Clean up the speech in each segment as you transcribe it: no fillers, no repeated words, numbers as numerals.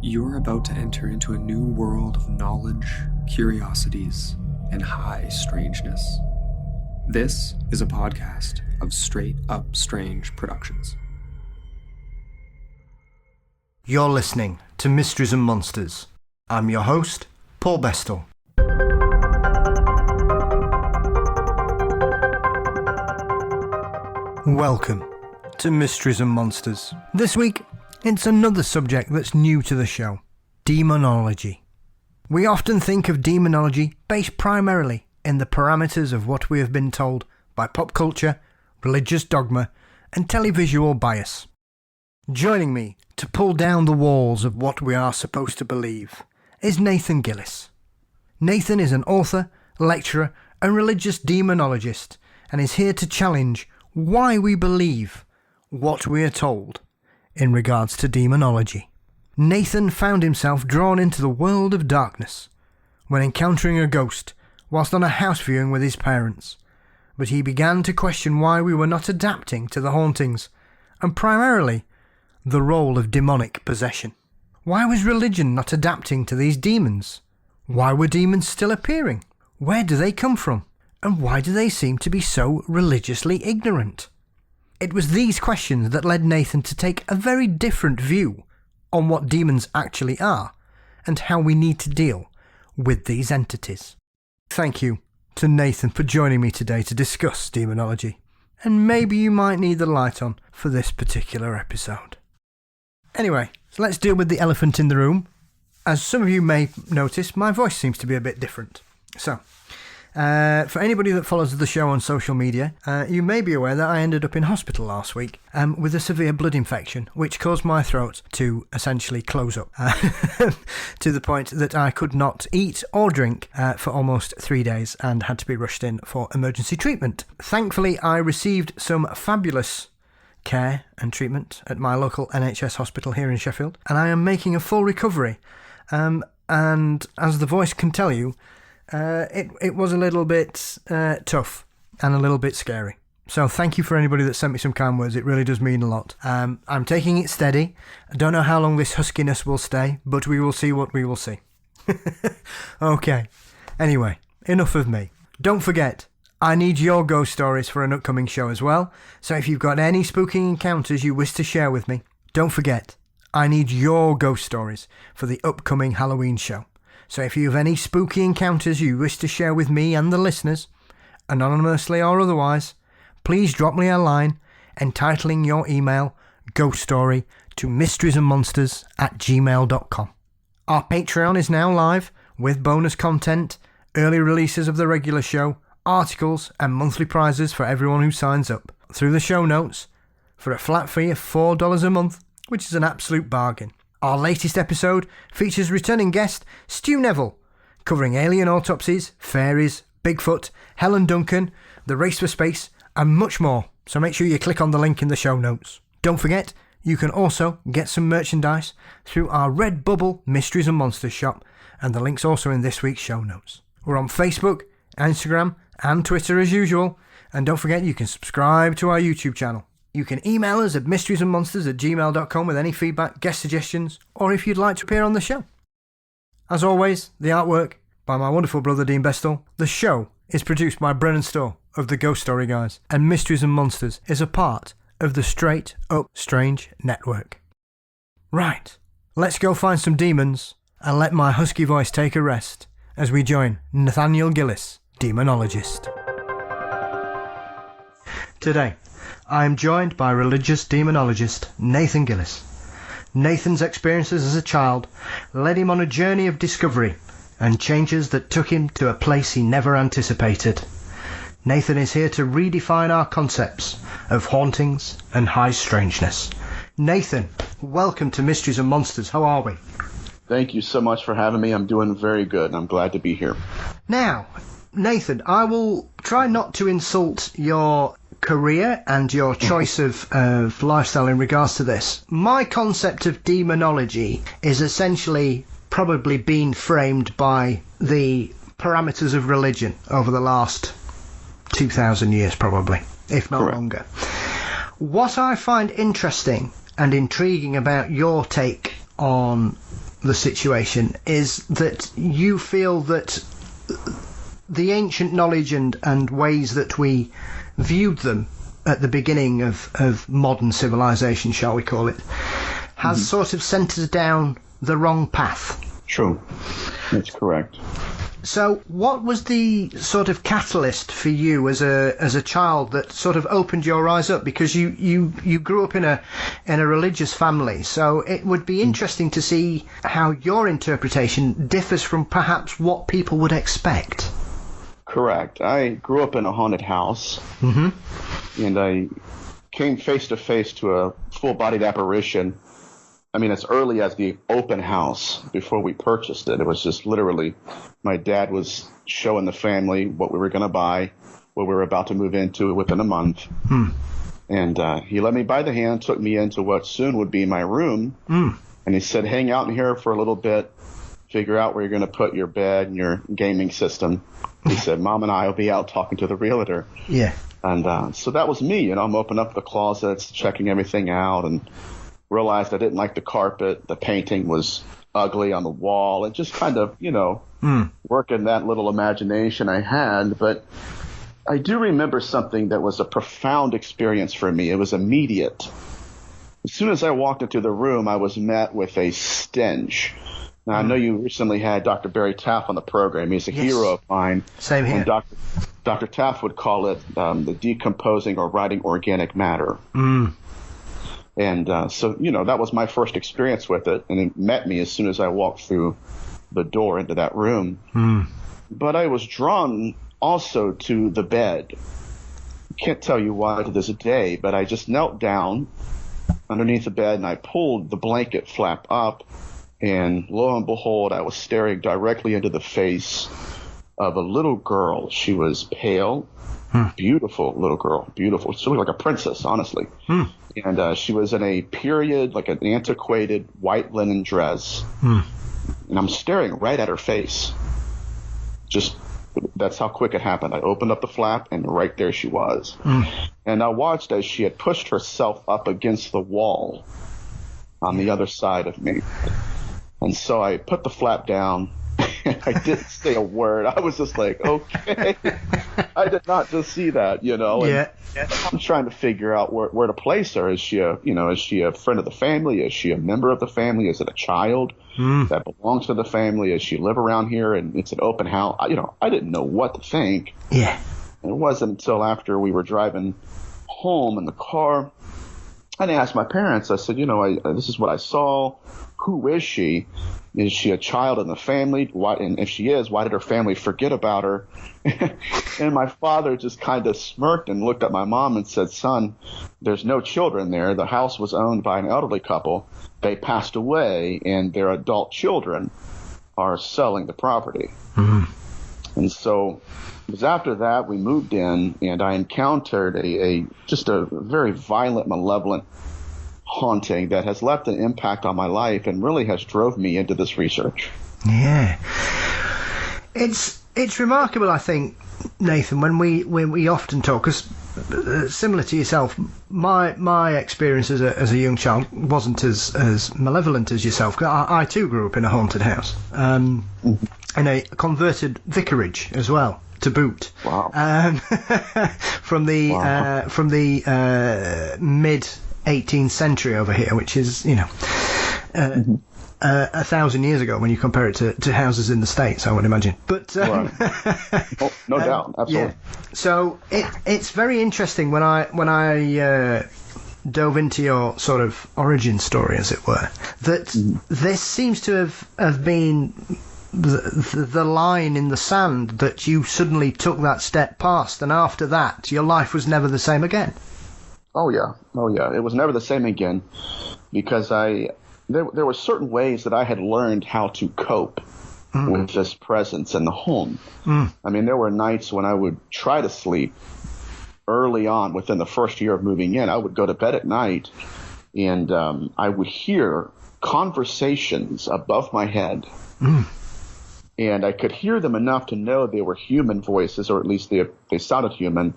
You're about to enter into a new world of knowledge, curiosities, and high strangeness. This is a podcast of Straight Up Strange Productions. You're listening to Mysteries and Monsters. I'm your host, Paul Bestel. Welcome to Mysteries and Monsters. This week, it's another subject that's new to the show, demonology. We often think of demonology based primarily in the parameters of what we have been told by pop culture, religious dogma, and televisual bias. Joining me to pull down the walls of what we are supposed to believe is Nathan Gillis. Nathan is an author, lecturer, and religious demonologist, and is here to challenge why we believe what we are told in regards to demonology. Nathan found himself drawn into the world of darkness when encountering a ghost whilst on a house viewing with his parents, but he began to question why we were not adapting to the hauntings, and primarily the role of demonic possession. Why was religion not adapting to these demons? Why were demons still appearing? Where do they come from? And why do they seem to be so religiously ignorant? It was these questions that led Nathan to take a very different view on what demons actually are and how we need to deal with these entities. Thank you to Nathan for joining me today to discuss demonology, and maybe you might need the light on for this particular episode. Anyway, so let's deal with the elephant in the room. As some of you may notice, my voice seems to be a bit different. So, for anybody that follows the show on social media, you may be aware that I ended up in hospital last week with a severe blood infection, which caused my throat to essentially close up to the point that I could not eat or drink for almost 3 days and had to be rushed in for emergency treatment. Thankfully, I received some fabulous care and treatment at my local NHS hospital here in Sheffield, and I am making a full recovery. And as the voice can tell you, it was a little bit tough and a little bit scary. So thank you for anybody that sent me some kind words. It really does mean a lot. I'm taking it steady. I don't know how long this huskiness will stay, but we will see what we will see. Okay. Anyway, enough of me. Don't forget, I need your ghost stories for an upcoming show as well. So if you've got any spooky encounters you wish to share with me, don't forget, I need your ghost stories for the upcoming Halloween show. So if you have any spooky encounters you wish to share with me and the listeners, anonymously or otherwise, please drop me a line entitling your email ghost story to mysteriesandmonsters@gmail.com. Our Patreon is now live with bonus content, early releases of the regular show, articles and monthly prizes for everyone who signs up through the show notes for a flat fee of $4 a month, which is an absolute bargain. Our latest episode features returning guest Stu Neville, covering alien autopsies, fairies, Bigfoot, Helen Duncan, the race for space, and much more. So make sure you click on the link in the show notes. Don't forget, you can also get some merchandise through our Redbubble Mysteries and Monsters shop, and the link's also in this week's show notes. We're on Facebook, Instagram, and Twitter as usual, and don't forget you can subscribe to our YouTube channel. You can email us at mysteriesandmonsters@gmail.com with any feedback, guest suggestions, or if you'd like to appear on the show. As always, the artwork by my wonderful brother Dean Bestel. The show is produced by Brennan Storr of the Ghost Story Guys, and Mysteries and Monsters is a part of the Straight Up Strange Network. Right, let's go find some demons and let my husky voice take a rest as we join Nathaniel Gillis, Demonologist. Today, I am joined by religious demonologist Nathan Gillis. Nathan's experiences as a child led him on a journey of discovery and changes that took him to a place he never anticipated. Nathan is here to redefine our concepts of hauntings and high strangeness. Nathan, welcome to Mysteries and Monsters. How are we? Thank you so much for having me. I'm doing very good. I'm glad to be here. Now, Nathan, I will try not to insult your career and your choice of lifestyle in regards to this. My concept of demonology is essentially probably been framed by the parameters of religion over the last 2,000 years probably, if not longer. What I find interesting and intriguing about your take on the situation is that you feel that the ancient knowledge and ways that we viewed them at the beginning of modern civilization, shall we call it, has sort of sent us down the wrong path. True. That's correct. So what was the sort of catalyst for you as a child that sort of opened your eyes up? Because you grew up in a religious family, so it would be interesting to see how your interpretation differs from perhaps what people would expect. Correct. I grew up in a haunted house, and I came face to face to a full-bodied apparition. I mean, as early as the open house before we purchased it. It was just literally my dad was showing the family what we were going to buy, what we were about to move into within a month. And he let me by the hand, took me into what soon would be my room. And he said, hang out in here for a little bit, figure out where you're going to put your bed and your gaming system. He said, Mom and I will be out talking to the realtor. Yeah. And so that was me. I'm opening up the closets, checking everything out, and realized I didn't like the carpet. The painting was ugly on the wall, and just kind of, working that little imagination I had. But I do remember something that was a profound experience for me. It was immediate. As soon as I walked into the room, I was met with a stench. Now, I know you recently had Dr. Barry Taff on the program. He's a hero of mine. Same here. And Dr. Taff would call it the decomposing or rotting organic matter. And so, that was my first experience with it, and it met me as soon as I walked through the door into that room. But I was drawn also to the bed. Can't tell you why to this day, but I just knelt down underneath the bed, and I pulled the blanket flap up, and lo and behold, I was staring directly into the face of a little girl. She was pale, beautiful little girl, beautiful. She looked like a princess, honestly. And she was in a period, like an antiquated white linen dress. And I'm staring right at her face. Just, that's how quick it happened. I opened up the flap, and right there she was. And I watched as she had pushed herself up against the wall on the other side of me. And so I put the flap down, and I didn't say a word. I was just like, okay. I did not just see that, And I'm trying to figure out where to place her. Is she a friend of the family? Is she a member of the family? Is it a child that belongs to the family? Does she live around here and it's an open house? I didn't know what to think. Yeah. And it wasn't until after we were driving home in the car, and I asked my parents, I said, this is what I saw. Who is she? Is she a child in the family? And if she is, why did her family forget about her? And my father just kind of smirked and looked at my mom and said, son, there's no children there. The house was owned by an elderly couple. They passed away, and their adult children are selling the property. And so it was after that we moved in, and I encountered just a very violent, malevolent haunting that has left an impact on my life and really has drove me into this research. Yeah. It's remarkable, I think, Nathan, when we often talk, because similar to yourself, my experience as a young child wasn't as malevolent as yourself. 'Cause I too grew up in a haunted house, in a converted vicarage as well, to boot. Wow. From the mid 18th century over here, which is 1,000 years ago when you compare it to houses in the States, I would imagine. But right. No doubt, absolutely. Yeah. So it's very interesting when I dove into your sort of origin story, as it were, that this seems to have been the line in the sand that you suddenly took that step past, and after that your life was never the same again. Oh yeah. It was never the same again, because there were certain ways that I had learned how to cope with this presence in the home. I mean, there were nights when I would try to sleep early on within the first year of moving in. I would go to bed at night, and I would hear conversations above my head. And I could hear them enough to know they were human voices, or at least they sounded human.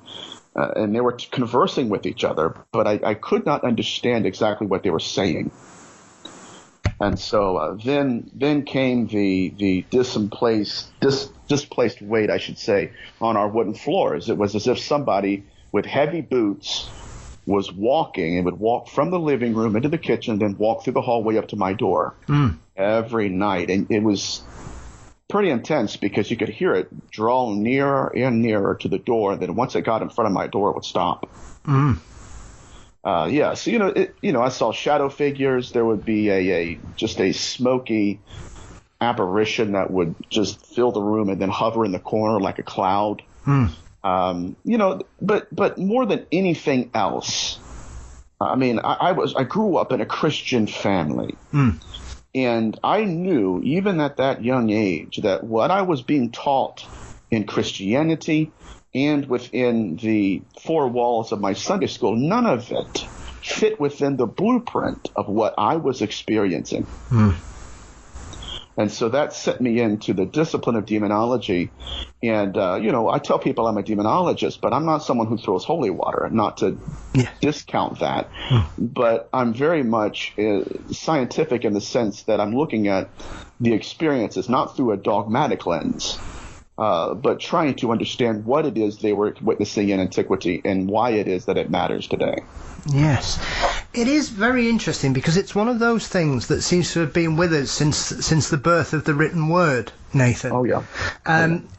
And they were conversing with each other, but I could not understand exactly what they were saying. And so then came the displaced weight, I should say, on our wooden floors. It was as if somebody with heavy boots was walking and would walk from the living room into the kitchen, then walk through the hallway up to my door every night. And it was pretty intense because you could hear it draw nearer and nearer to the door. Then once it got in front of my door, it would stop. So I saw shadow figures. There would be just a smoky apparition that would just fill the room and then hover in the corner like a cloud. But more than anything else, I mean, I grew up in a Christian family, and I knew even at that young age that what I was being taught in Christianity and within the four walls of my Sunday school, none of it fit within the blueprint of what I was experiencing. And so that sent me into the discipline of demonology. And, I tell people I'm a demonologist, but I'm not someone who throws holy water, not to discount that. But I'm very much scientific in the sense that I'm looking at the experiences not through a dogmatic lens, but trying to understand what it is they were witnessing in antiquity and why it is that it matters today. Yes. It is very interesting because it's one of those things that seems to have been with us since the birth of the written word, Nathan. Oh, yeah.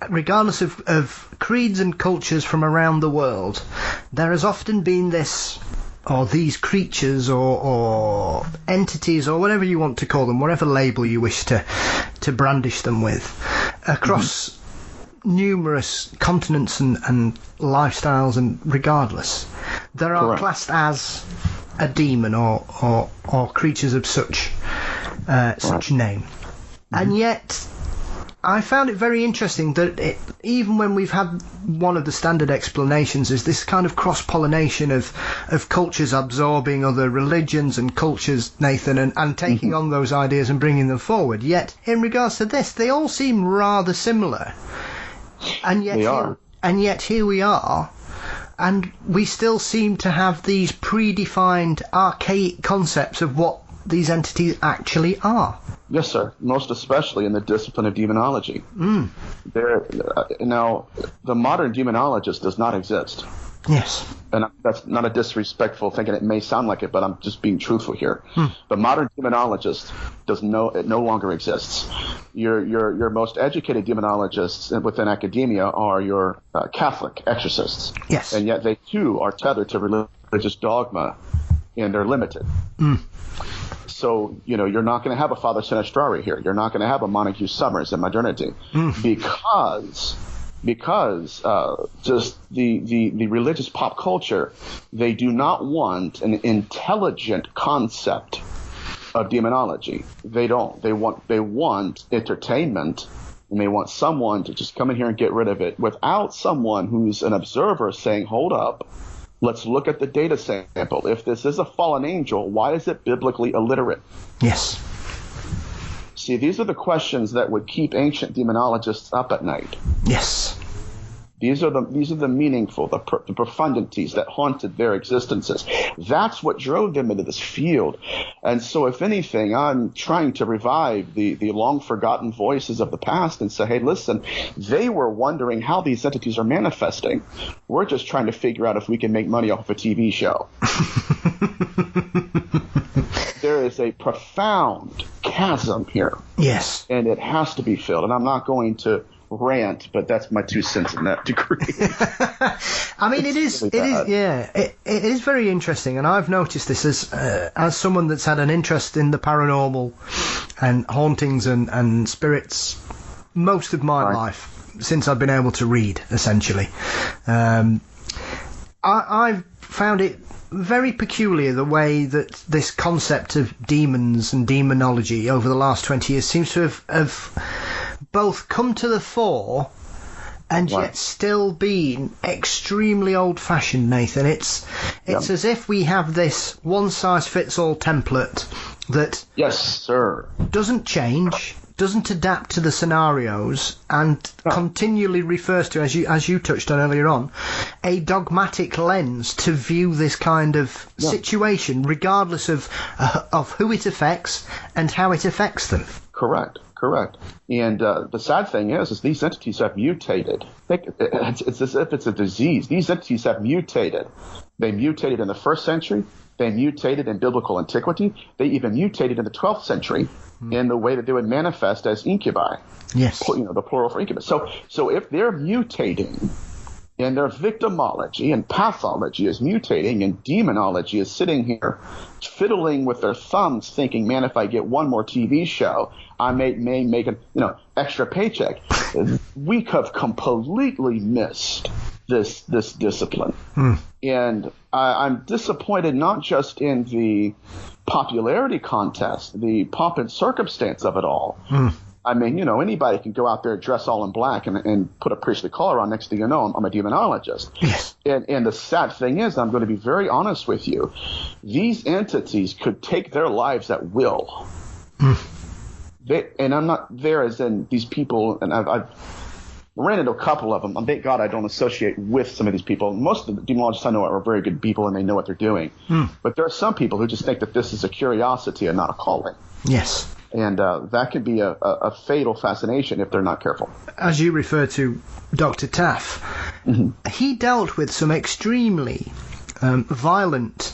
Regardless of creeds and cultures from around the world, there has often been this, or these creatures or entities or whatever you want to call them, whatever label you wish to brandish them with, across numerous continents and lifestyles, and regardless, there are classed as a demon or creatures of such name. And yet I found it very interesting that even when we've had one of the standard explanations is this kind of cross-pollination of cultures absorbing other religions and cultures, Nathan, and taking on those ideas and bringing them forward, yet in regards to this they all seem rather similar. And yet here we are, and we still seem to have these predefined archaic concepts of what these entities actually are. Yes, sir. Most especially in the discipline of demonology. Now, the modern demonologist does not exist. Yes. And that's not a disrespectful thing, and it may sound like it, but I'm just being truthful here. The modern demonologist it no longer exists. Your most educated demonologists within academia are your Catholic exorcists. Yes. And yet they too are tethered to religious dogma, and they're limited. So, you're not going to have a Father Sinistrari here. You're not going to have a Montague Summers in modernity because just the religious pop culture, they do not want an intelligent concept of demonology. They don't. They want entertainment, and they want someone to just come in here and get rid of it without someone who's an observer saying, hold up, let's look at the data sample. If this is a fallen angel, why is it biblically illiterate? Yes. See, these are the questions that would keep ancient demonologists up at night. Yes. These are the meaningful, the profundities that haunted their existences. That's what drove them into this field. And so, if anything, I'm trying to revive the long-forgotten voices of the past and say, hey, listen, they were wondering how these entities are manifesting. We're just trying to figure out if we can make money off of a TV show. There is a profound chasm here. Yes. And it has to be filled. And I'm not going to rant, but that's my 2 cents in that degree. I mean, it is very interesting, and I've noticed this as someone that's had an interest in the paranormal and hauntings and spirits most of my life since I've been able to read, essentially. I've found it very peculiar the way that this concept of demons and demonology over the last 20 years seems to have both come to the fore and yet still been extremely old-fashioned, Nathan. It's as if we have this one-size-fits-all template that yes, sir, doesn't change, doesn't adapt to the scenarios, and continually refers to, as you touched on earlier on, a dogmatic lens to view this kind of situation, regardless of who it affects and how it affects them. Correct. And the sad thing is these entities have mutated. It's as if it's a disease. These entities have mutated. They mutated in the 1st century. They mutated in biblical antiquity. They even mutated in the 12th century in the way that they would manifest as incubi. Yes. The plural for incubus. So if they're mutating, and their victimology and pathology is mutating, and demonology is sitting here fiddling with their thumbs thinking, man, if I get one more TV show, I may make an extra paycheck. We have completely missed this discipline. And I'm disappointed not just in the popularity contest, the pomp and circumstance of it all. I mean, anybody can go out there, dress all in black, and put a priestly collar on. Next thing you know, I'm a demonologist. Yes. And the sad thing is, I'm going to be very honest with you, these entities could take their lives at will. And I'm not there as in these people, and I've ran into a couple of them. Thank God I don't associate with some of these people. Most of the demonologists I know are very good people, and they know what they're doing. But there are some people who just think that this is a curiosity and not a calling. Yes. And that can be a fatal fascination if they're not careful. As you refer to Dr. Taff, he dealt with some extremely violent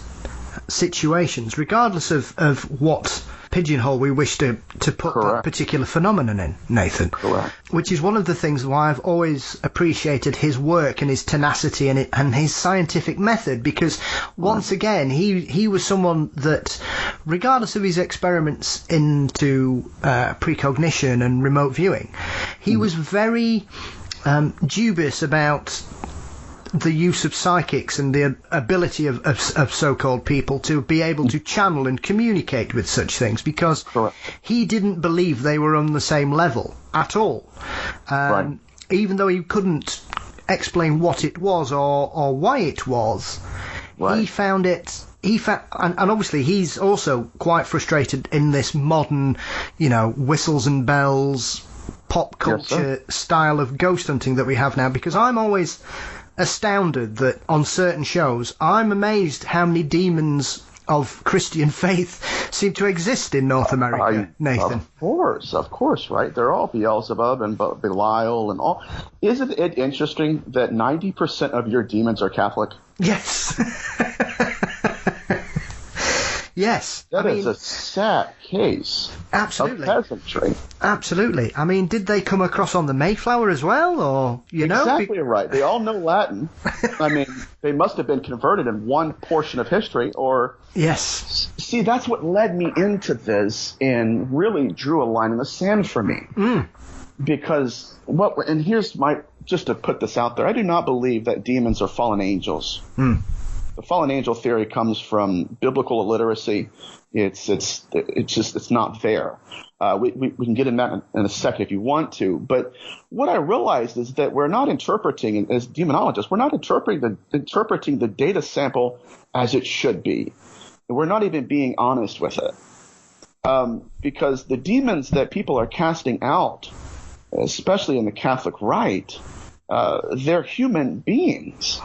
situations, regardless of what pigeonhole we wish to put that particular phenomenon in, Nathan. Correct. Which is one of the things why I've always appreciated his work and his tenacity and his scientific method, because once again he was someone that, regardless of his experiments into precognition and remote viewing, he was very dubious about the use of psychics and the ability of so-called people to be able to channel and communicate with such things, because he didn't believe they were on the same level at all. Even though he couldn't explain what it was or why it was, he found it. And obviously he's also quite frustrated in this modern, whistles and bells, pop culture style of ghost hunting that we have now, because I'm always astounded that on certain shows, I'm amazed how many demons of Christian faith seem to exist in North America, Nathan. Of course, right? They're all Beelzebub and Belial and all. Isn't it interesting that 90% of your demons are Catholic? Yes. Yes. That is a sad case. Absolutely. Of peasantry. Absolutely. I mean, did they come across on the Mayflower as well, or Exactly right. They all know Latin. I mean, they must have been converted in one portion of history, or yes. See, that's what led me into this and really drew a line in the sand for me. Because and here's just to put this out there, I do not believe that demons are fallen angels. The fallen angel theory comes from biblical illiteracy. It's not there. We can get in that in a second if you want to. But what I realized is that we're not interpreting, as demonologists, we're not interpreting the data sample as it should be. We're not even being honest with it. Because the demons that people are casting out, especially in the Catholic rite, they're human beings.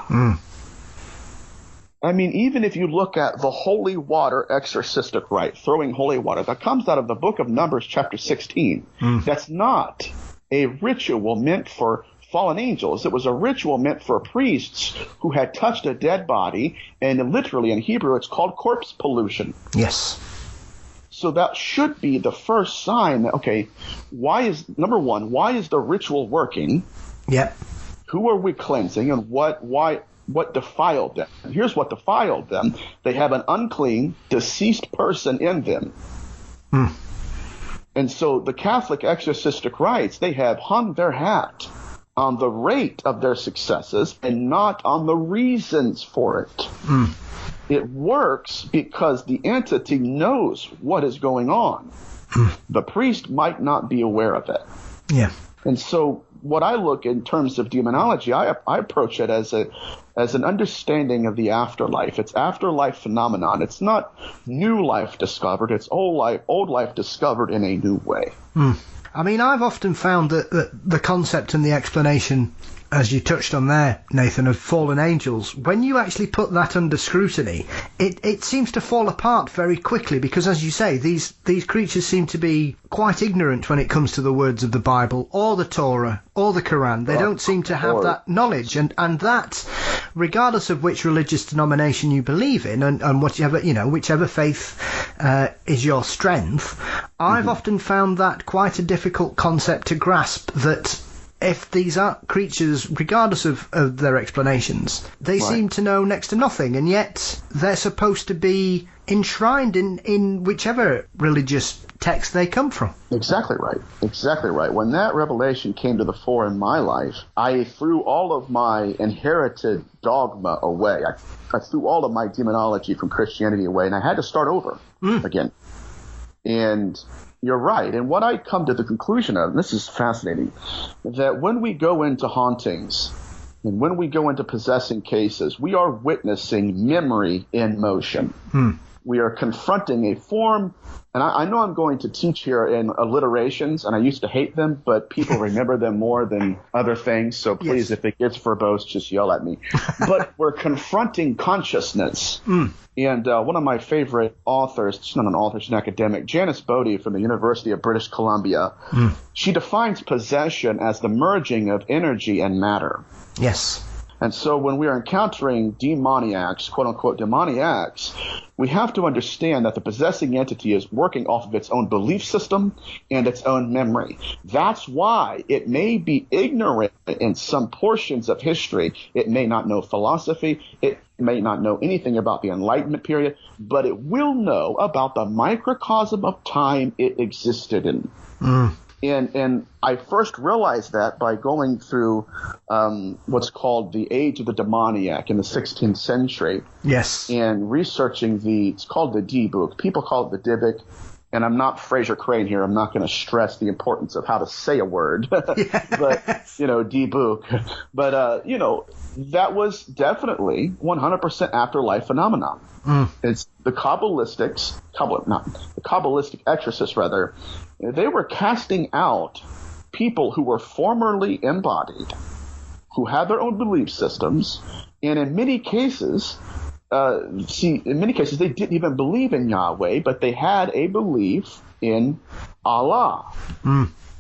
I mean, even if you look at the holy water exorcistic rite, throwing holy water, that comes out of the book of Numbers chapter 16. That's not a ritual meant for fallen angels. It was a ritual meant for priests who had touched a dead body, and literally in Hebrew it's called corpse pollution. Yes. So that should be the first sign that, okay, why is the ritual working? Yep. Who are we cleansing, and what defiled them? Here's what defiled them. They have an unclean, deceased person in them. And so the Catholic exorcistic rites, they have hung their hat on the rate of their successes and not on the reasons for it. It works because the entity knows what is going on. The priest might not be aware of it. Yeah. And so what I look in terms of demonology, I approach it as an understanding of the afterlife. It's afterlife phenomenon. It's not new life discovered. It's old life discovered in a new way. I mean, I've often found that the concept and the explanation, as you touched on there, Nathan, of fallen angels, when you actually put that under scrutiny, it seems to fall apart very quickly because, as you say, these creatures seem to be quite ignorant when it comes to the words of the Bible or the Torah or the Quran. They don't seem to have that knowledge, and that, regardless of which religious denomination you believe in and whatever, whichever faith is your strength, I've often found that quite a difficult concept to grasp, that if these are creatures, regardless of their explanations, they seem to know next to nothing, and yet they're supposed to be enshrined in whichever religious text they come from. Exactly right. When that revelation came to the fore in my life, I threw all of my inherited dogma away. I threw all of my demonology from Christianity away, and I had to start over again. And you're right. And what I come to the conclusion of, and this is fascinating, that when we go into hauntings and when we go into possessing cases, we are witnessing memory in motion. We are confronting a form, and I know I'm going to teach here in alliterations, and I used to hate them, but people remember them more than other things, so please, if it gets verbose, just yell at me. But we're confronting consciousness. And one of my favorite authors, she's not an author, she's an academic, Janice Bodie from the University of British Columbia, she defines possession as the merging of energy and matter. Yes. And so when we are encountering demoniacs, quote-unquote demoniacs, we have to understand that the possessing entity is working off of its own belief system and its own memory. That's why it may be ignorant in some portions of history. It may not know philosophy. It may not know anything about the Enlightenment period, but it will know about the microcosm of time it existed in. And I first realized that by going through what's called the Age of the Demoniac in the 16th century. Yes. And researching it's called the D book. People call it the Dybbuk. And I'm not Fraser Crane here. I'm not going to stress the importance of how to say a word. But, D book. But, that was definitely 100% afterlife phenomenon. It's the Kabbalistic exorcists, rather. They were casting out people who were formerly embodied, who had their own belief systems, and in many cases, they didn't even believe in Yahweh, but they had a belief in Allah.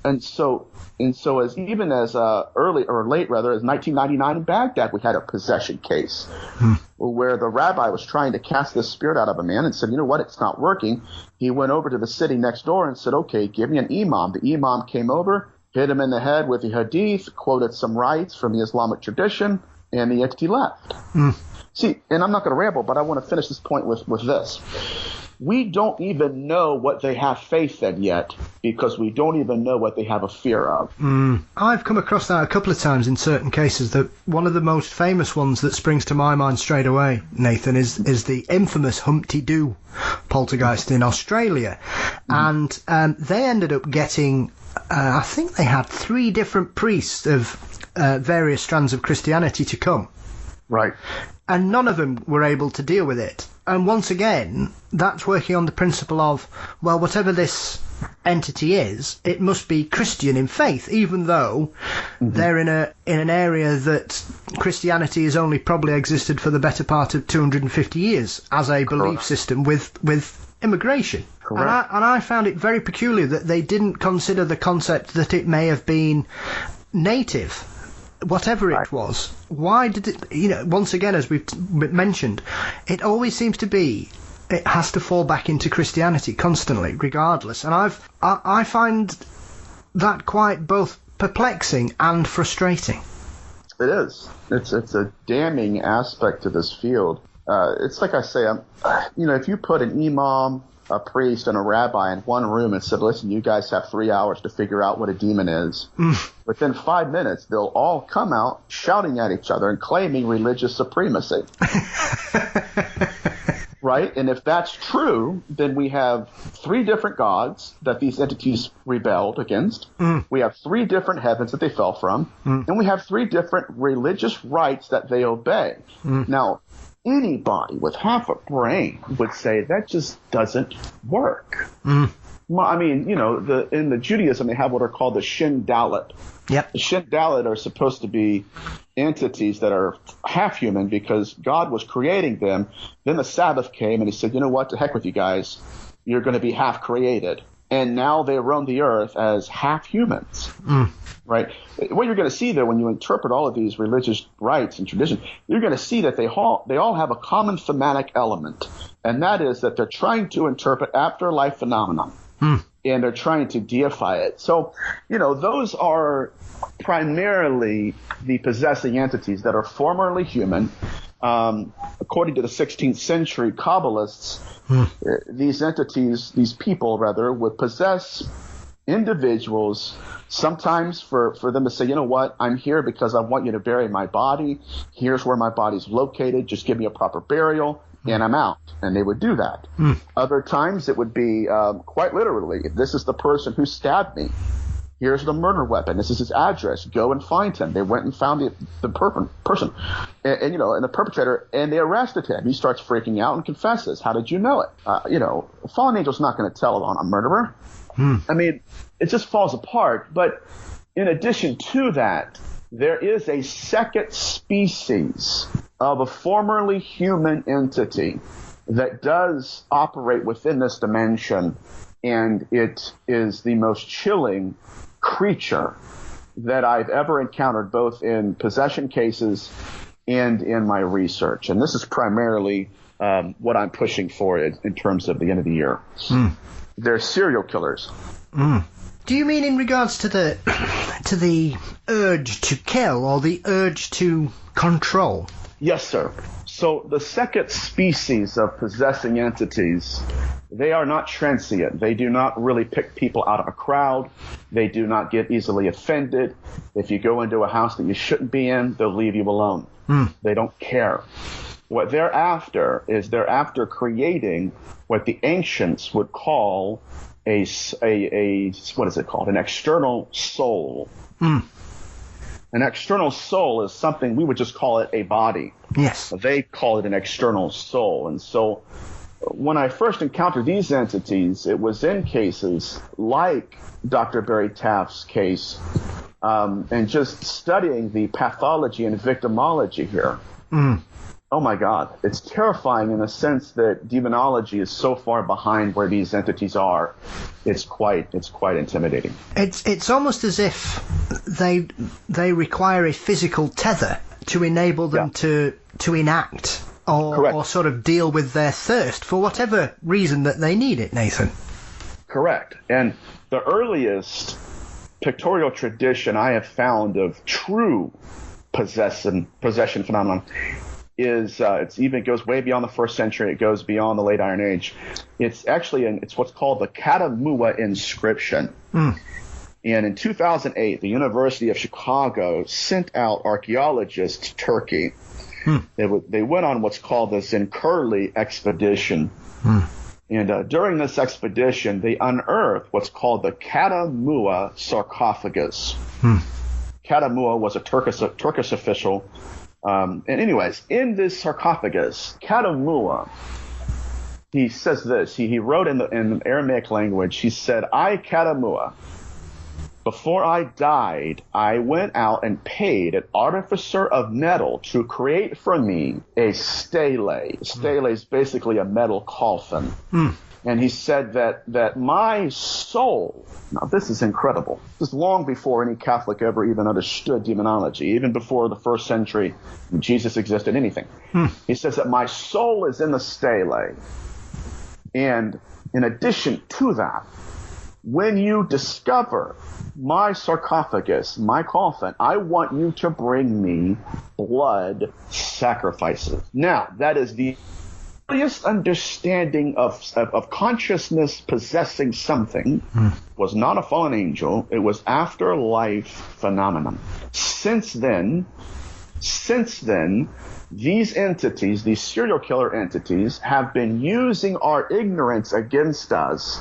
And so as early or late as 1999 in Baghdad, we had a possession case where the rabbi was trying to cast this spirit out of a man and said, you know what, it's not working. He went over to the city next door and said, okay, give me an imam. The imam came over, hit him in the head with the hadith, quoted some rites from the Islamic tradition, and the entity left. See, and I'm not going to ramble, but I want to finish this point with this. We don't even know what they have faith in yet because we don't even know what they have a fear of. I've come across that a couple of times in certain cases. That one of the most famous ones that springs to my mind straight away, Nathan, is the infamous Humpty Doo poltergeist in Australia. And they ended up getting, I think they had 3 different priests of various strands of Christianity to come. Right. And none of them were able to deal with it. And once again, that's working on the principle of, well, whatever this entity is, it must be Christian in faith, even though they're in an area that Christianity has only probably existed for the better part of 250 years as a belief system with immigration. And I found it very peculiar that they didn't consider the concept that it may have been native. Whatever it was, why did it, once again, as we've mentioned, it always seems to be, it has to fall back into Christianity constantly, regardless. And I find that quite both perplexing and frustrating. It is. It's a damning aspect to this field. It's like I say, if you put an imam, a priest, and a rabbi in one room and said, listen, you guys have 3 hours to figure out what a demon is. Within 5 minutes, they'll all come out shouting at each other and claiming religious supremacy. Right? And if that's true, then we have 3 different gods that these entities rebelled against. We have 3 different heavens that they fell from. And we have 3 different religious rites that they obey. Now, anybody with half a brain would say that just doesn't work. Well, I mean, in the Judaism, they have what are called the Shin Dalet. Yep. The Shin Dalet are supposed to be entities that are half human because God was creating them. Then the Sabbath came and he said, you know what, to heck with you guys. You're going to be half created. And now they roam the earth as half humans. Right? What you're going to see there when you interpret all of these religious rites and traditions, you're going to see that they all have a common thematic element. And that is that they're trying to interpret afterlife phenomena. And they're trying to deify it. So, those are primarily the possessing entities that are formerly human. According to the 16th century Kabbalists, these entities, these people rather, would possess individuals sometimes for them to say, you know what, I'm here because I want you to bury my body. Here's where my body's located. Just give me a proper burial. And I'm out. And they would do that. Other times it would be quite literally, this is the person who stabbed me. Here's the murder weapon. This is his address. Go and find him. They went and found the person and the perpetrator, and they arrested him. He starts freaking out and confesses. How did you know it? A fallen angel's not going to tell on a murderer. I mean, it just falls apart. But in addition to that, there is a second species of a formerly human entity that does operate within this dimension, and it is the most chilling creature that I've ever encountered, both in possession cases and in my research. And this is primarily what I'm pushing for in terms of the end of the year. They're serial killers. Do you mean in regards to the urge to kill or the urge to control? Yes, sir. So the second species of possessing entities, they are not transient. They do not really pick people out of a crowd. They do not get easily offended. If you go into a house that you shouldn't be in, they'll leave you alone. They don't care. What they're after is they're after creating what the ancients would call a what is it called? An external soul. An external soul is something, we would just call it a body. Yes. They call it an external soul. And so when I first encountered these entities, it was in cases like Dr. Barry Taft's case, and just studying the pathology and victimology here. Oh my God, it's terrifying in the sense that demonology is so far behind where these entities are. It's quite intimidating. It's almost as if they require a physical tether to enable them to enact or sort of deal with their thirst for whatever reason that they need it, Nathan. Correct. And the earliest pictorial tradition I have found of true possession phenomenon is it goes way beyond the first century. It goes beyond the late Iron Age. It's actually it's what's called the Catamount Inscription. And in 2008, the University of Chicago sent out archaeologists to Turkey. They went on what's called the Zincirli expedition. And during this expedition, they unearthed what's called the Catamount sarcophagus. Catamount was a Turkish official. And anyways, in this sarcophagus, Catamount, he says this. He wrote in the Aramaic language. He said, "I, Catamount, before I died, I went out and paid an artificer of metal to create for me a stele." Stele is basically a metal coffin. And he said that my soul, now this is incredible. This is long before any Catholic ever even understood demonology, even before the first century Jesus existed, anything. He says that my soul is in the stele. And in addition to that, when you discover my sarcophagus, my coffin, I want you to bring me blood sacrifices. Now, that is the earliest understanding of consciousness possessing something. Was not a fallen angel. It was afterlife phenomenon. Since then, these entities, these serial killer entities, have been using our ignorance against us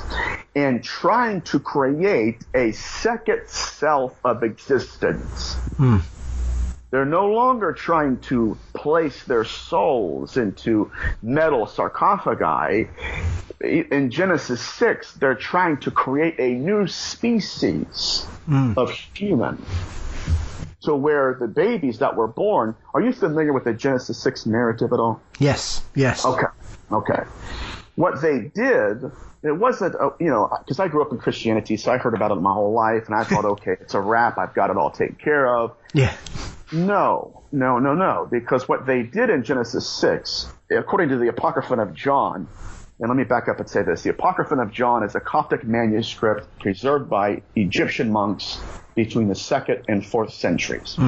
and trying to create a second self of existence. They're no longer trying to place their souls into metal sarcophagi. In Genesis 6, they're trying to create a new species of human. So where the babies that were born, are you familiar with the Genesis 6 narrative at all? Yes. Okay. What they did, it wasn't, because I grew up in Christianity, so I heard about it my whole life, and I thought, okay, it's a wrap, I've got it all taken care of. Yeah. No, because what they did in Genesis 6, according to the Apocryphon of John, and let me back up and say this, the Apocryphon of John is a Coptic manuscript preserved by Egyptian monks between the 2nd and 4th centuries.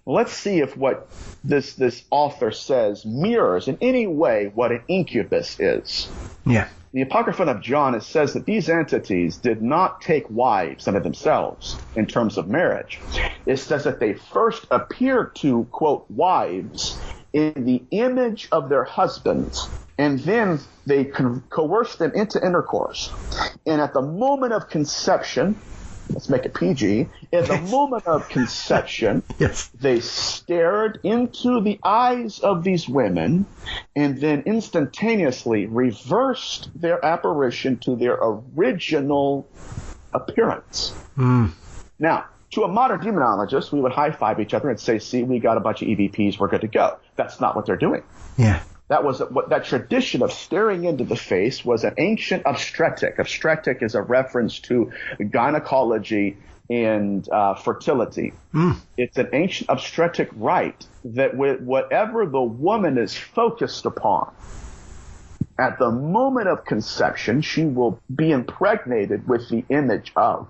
Let's see if what this author says mirrors in any way what an incubus is. Yeah. The Apocryphon of John, it says that these entities did not take wives unto themselves in terms of marriage. It says that they first appeared to, quote, wives in the image of their husbands, and then they coerced them into intercourse. And at the moment of conception, let's make it PG, in the moment of conception, yes, they stared into the eyes of these women and then instantaneously reversed their apparition to their original appearance. Now, to a modern demonologist, we would high-five each other and say, see, we got a bunch of EVPs, we're good to go. That's not what they're doing. Yeah. That tradition of staring into the face was an ancient obstetric. Obstetric is a reference to gynecology and fertility. It's an ancient obstetric rite that whatever the woman is focused upon, at the moment of conception, she will be impregnated with the image of.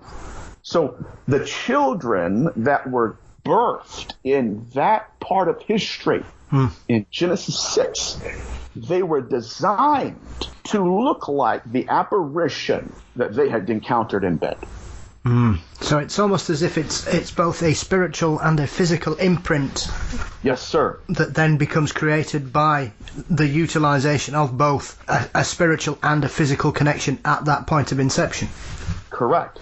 So the children that were birthed in that part of history, in Genesis 6, they were designed to look like the apparition that they had encountered in bed. So it's almost as if it's both a spiritual and a physical imprint. Yes, sir. That then becomes created by the utilization of both a spiritual and a physical connection at that point of inception. Correct.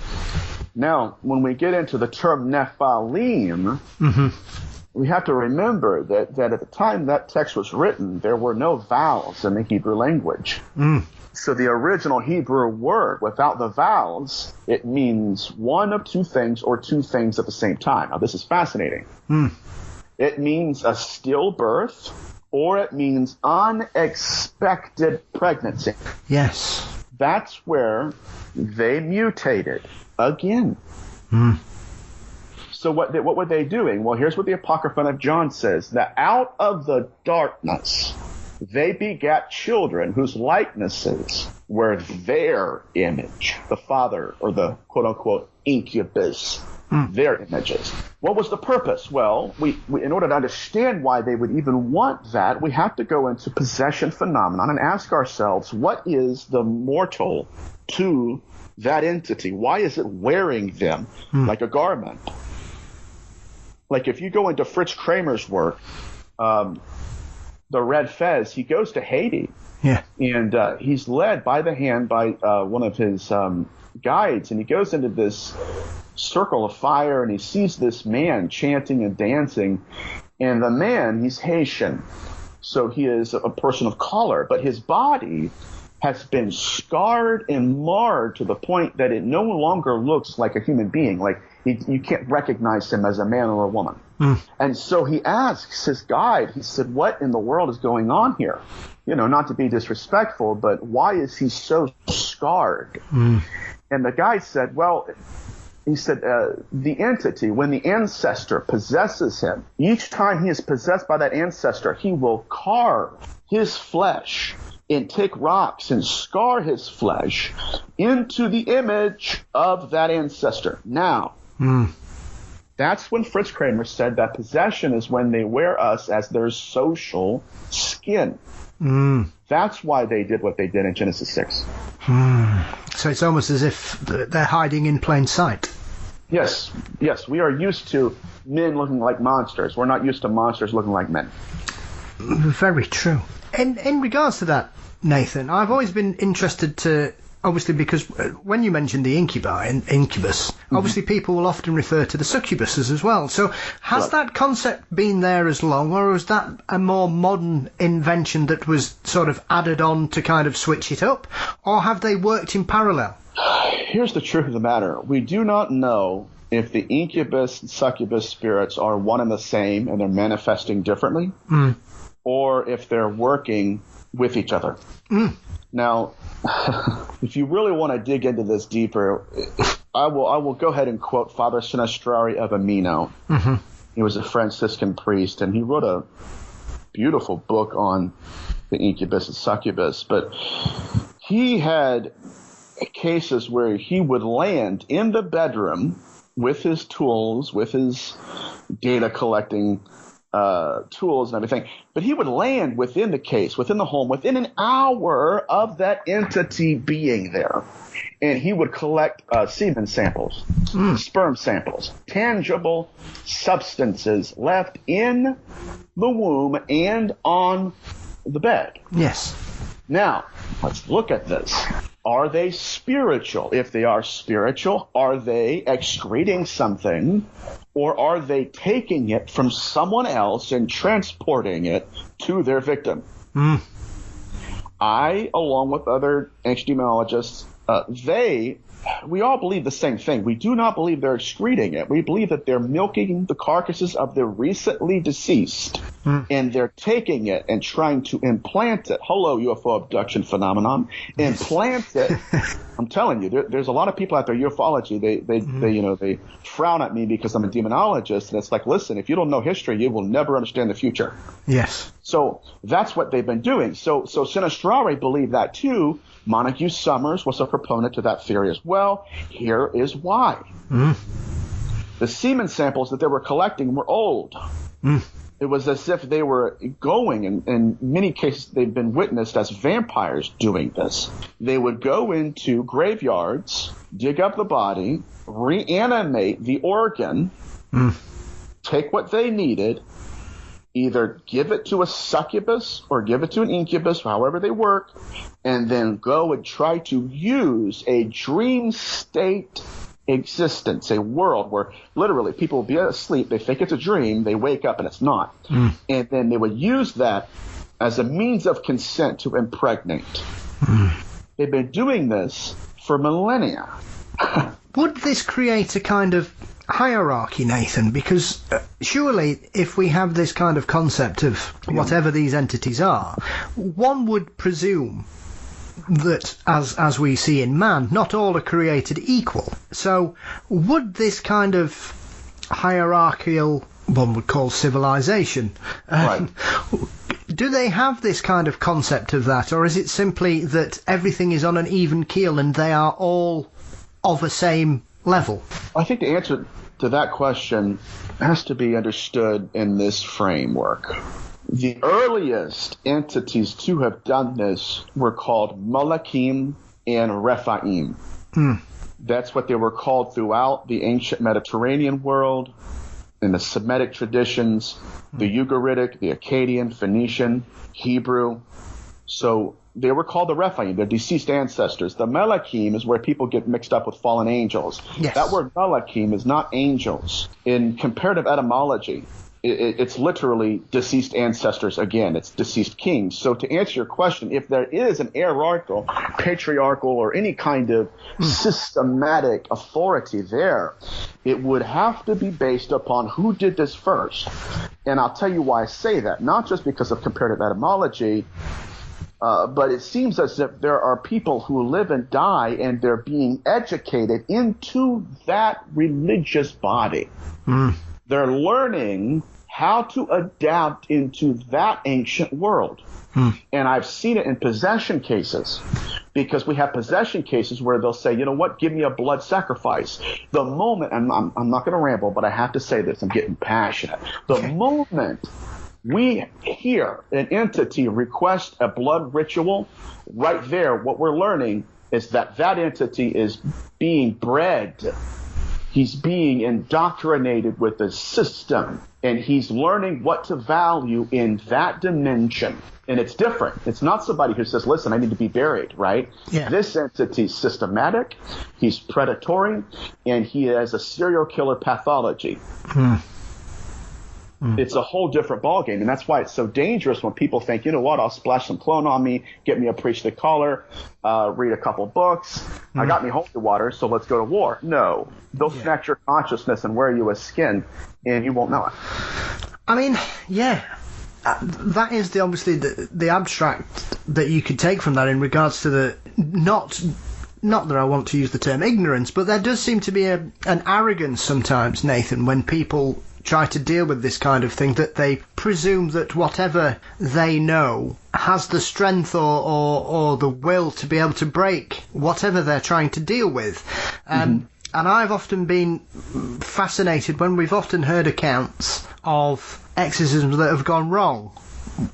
Now, when we get into the term Nephilim, we have to remember that at the time that text was written, there were no vowels in the Hebrew language. So the original Hebrew word, without the vowels, it means one of two things or two things at the same time. Now, this is fascinating. It means a stillbirth, or it means unexpected pregnancy. Yes. That's where they mutated again. So what were they doing? Well, here's what the Apocryphon of John says, that out of the darkness they begat children whose likenesses were their image, the father, or the quote-unquote incubus, their images. What was the purpose? Well, we in order to understand why they would even want that, we have to go into possession phenomenon and ask ourselves, what is the mortal to that entity? Why is it wearing them like a garment? Like if you go into Fritz Kramer's work, the Red Fez, he goes to Haiti. Yeah. And he's led by the hand by one of his guides, and he goes into this circle of fire, and he sees this man chanting and dancing. And the man, he's Haitian, so he is a person of color, but his body has been scarred and marred to the point that it no longer looks like a human being. Like you can't recognize him as a man or a woman. And so he asks his guide, he said, what in the world is going on here? You know, not to be disrespectful, but why is he so scarred? And the guide said, well, he said, the entity, when the ancestor possesses him, each time he is possessed by that ancestor, he will carve his flesh and take rocks and scar his flesh into the image of that ancestor. Now, that's when Fritz Kramer said that possession is when they wear us as their social skin. That's why they did what they did in Genesis 6. So it's almost as if they're hiding in plain sight. Yes. We are used to men looking like monsters. We're not used to monsters looking like men. Very true. In regards to that, Nathan, I've always been interested to obviously, because when you mentioned the incubi and incubus, obviously people will often refer to the succubuses as well. So has that concept been there as long, or was that a more modern invention that was sort of added on to kind of switch it up, or have they worked in parallel? Here's the truth of the matter. We do not know if the incubus and succubus spirits are one and the same and they're manifesting differently, or if they're working with each other. Now, if you really want to dig into this deeper, I will go ahead and quote Father Sinistrari of Amino. He was a Franciscan priest, and he wrote a beautiful book on the incubus and succubus. But he had cases where he would land in the bedroom with his tools, with his data collecting tools and everything, but he would land within the case, within the home, within an hour of that entity being there. And he would collect semen samples, sperm samples, tangible substances left in the womb and on the bed. Yes. Now, let's look at this. Are they spiritual? If they are spiritual, are they excreting something, or are they taking it from someone else and transporting it to their victim? I, along with other ancient demonologists, we all believe the same thing. We do not believe they're excreting it. We believe that they're milking the carcasses of the recently deceased, and they're taking it and trying to implant it. Hello, UFO abduction phenomenon. Implant it. I'm telling you, there's a lot of people out there, ufology, they frown at me because I'm a demonologist, and it's like, listen, if you don't know history, you will never understand the future. Yes. So that's what they've been doing. So Sinistrari believed that too. Montague Summers was a proponent to that theory as well. Here is why. The semen samples that they were collecting were old. It was as if they were going, and in many cases they've been witnessed as vampires doing this. They would go into graveyards, dig up the body, reanimate the organ, take what they needed, either give it to a succubus or give it to an incubus, however they work, and then go and try to use a dream state existence, a world where literally people will be asleep, they think it's a dream, they wake up and it's not. And then they would use that as a means of consent to impregnate. They've been doing this for millennia. Would this create a kind of hierarchy, Nathan? Because surely if we have this kind of concept of whatever these entities are, one would presume that, as we see in man, not all are created equal. So would this kind of hierarchical, one would call civilization, do they have this kind of concept of that, or is it simply that everything is on an even keel and they are all of a same level? I think the answer to that question has to be understood in this framework. The earliest entities to have done this were called Malakim and Rephaim. That's what they were called throughout the ancient Mediterranean world, in the Semitic traditions, the Ugaritic, the Akkadian, Phoenician, Hebrew. So they were called the Rephaim, the deceased ancestors. The Malakim is where people get mixed up with fallen angels. Yes. That word Malakim is not angels. In comparative etymology, it's literally deceased ancestors again. It's deceased kings. So to answer your question, if there is an hierarchical, patriarchal, or any kind of systematic authority there, it would have to be based upon who did this first. And I'll tell you why I say that. Not just because of comparative etymology, but it seems as if there are people who live and die and they're being educated into that religious body. They're learning how to adapt into that ancient world. And I've seen it in possession cases, because we have possession cases where they'll say, you know what, give me a blood sacrifice. The moment, and I'm not going to ramble, but I have to say this, I'm getting passionate. The moment we hear an entity request a blood ritual, right there, what we're learning is that that entity is being bred He's being indoctrinated with the system, and he's learning what to value in that dimension. And it's different. It's not somebody who says, listen, I need to be buried, right? Yeah. This entity's systematic, he's predatory, and he has a serial killer pathology. It's a whole different ballgame, and that's why it's so dangerous when people think, you know what, I'll splash some cologne on me, get me a priest of color, read a couple books. I got me holy water, so let's go to war. No. They'll snatch your consciousness and wear you as skin, and you won't know it. I mean, yeah. That is obviously the abstract that you could take from that in regards to the not that I want to use the term ignorance, but there does seem to be an arrogance sometimes, Nathan, when people try to deal with this kind of thing, that they presume that whatever they know has the strength or the will to be able to break whatever they're trying to deal with. And I've often been fascinated when we've often heard accounts of exorcisms that have gone wrong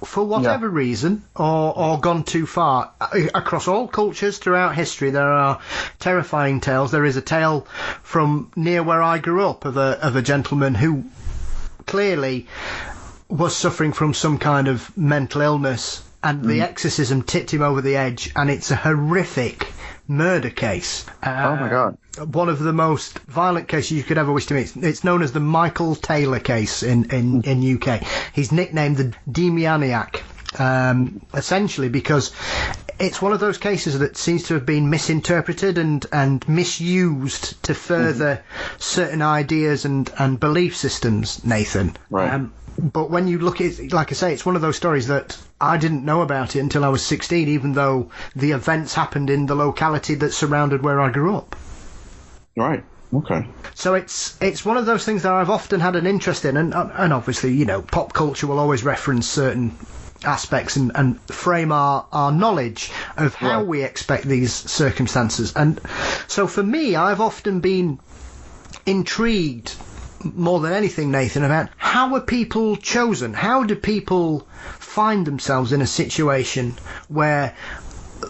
for whatever reason or gone too far. Across all cultures throughout history, there are terrifying tales. There is a tale from near where I grew up of a gentleman who clearly was suffering from some kind of mental illness, and the exorcism tipped him over the edge, and it's a horrific murder case. Oh my God. One of the most violent cases you could ever wish to meet. It's known as the Michael Taylor case in UK. He's nicknamed the Demoniac, essentially because it's one of those cases that seems to have been misinterpreted and misused to further certain ideas and belief systems, Nathan. Right. But when you look at it, like I say, it's one of those stories that I didn't know about it until I was 16, even though the events happened in the locality that surrounded where I grew up. Right. Okay. So it's one of those things that I've often had an interest in, and obviously, you know, pop culture will always reference certain aspects and frame our knowledge of how we expect these circumstances. And so for me, I've often been intrigued more than anything, Nathan, about how are people chosen? How do people find themselves in a situation where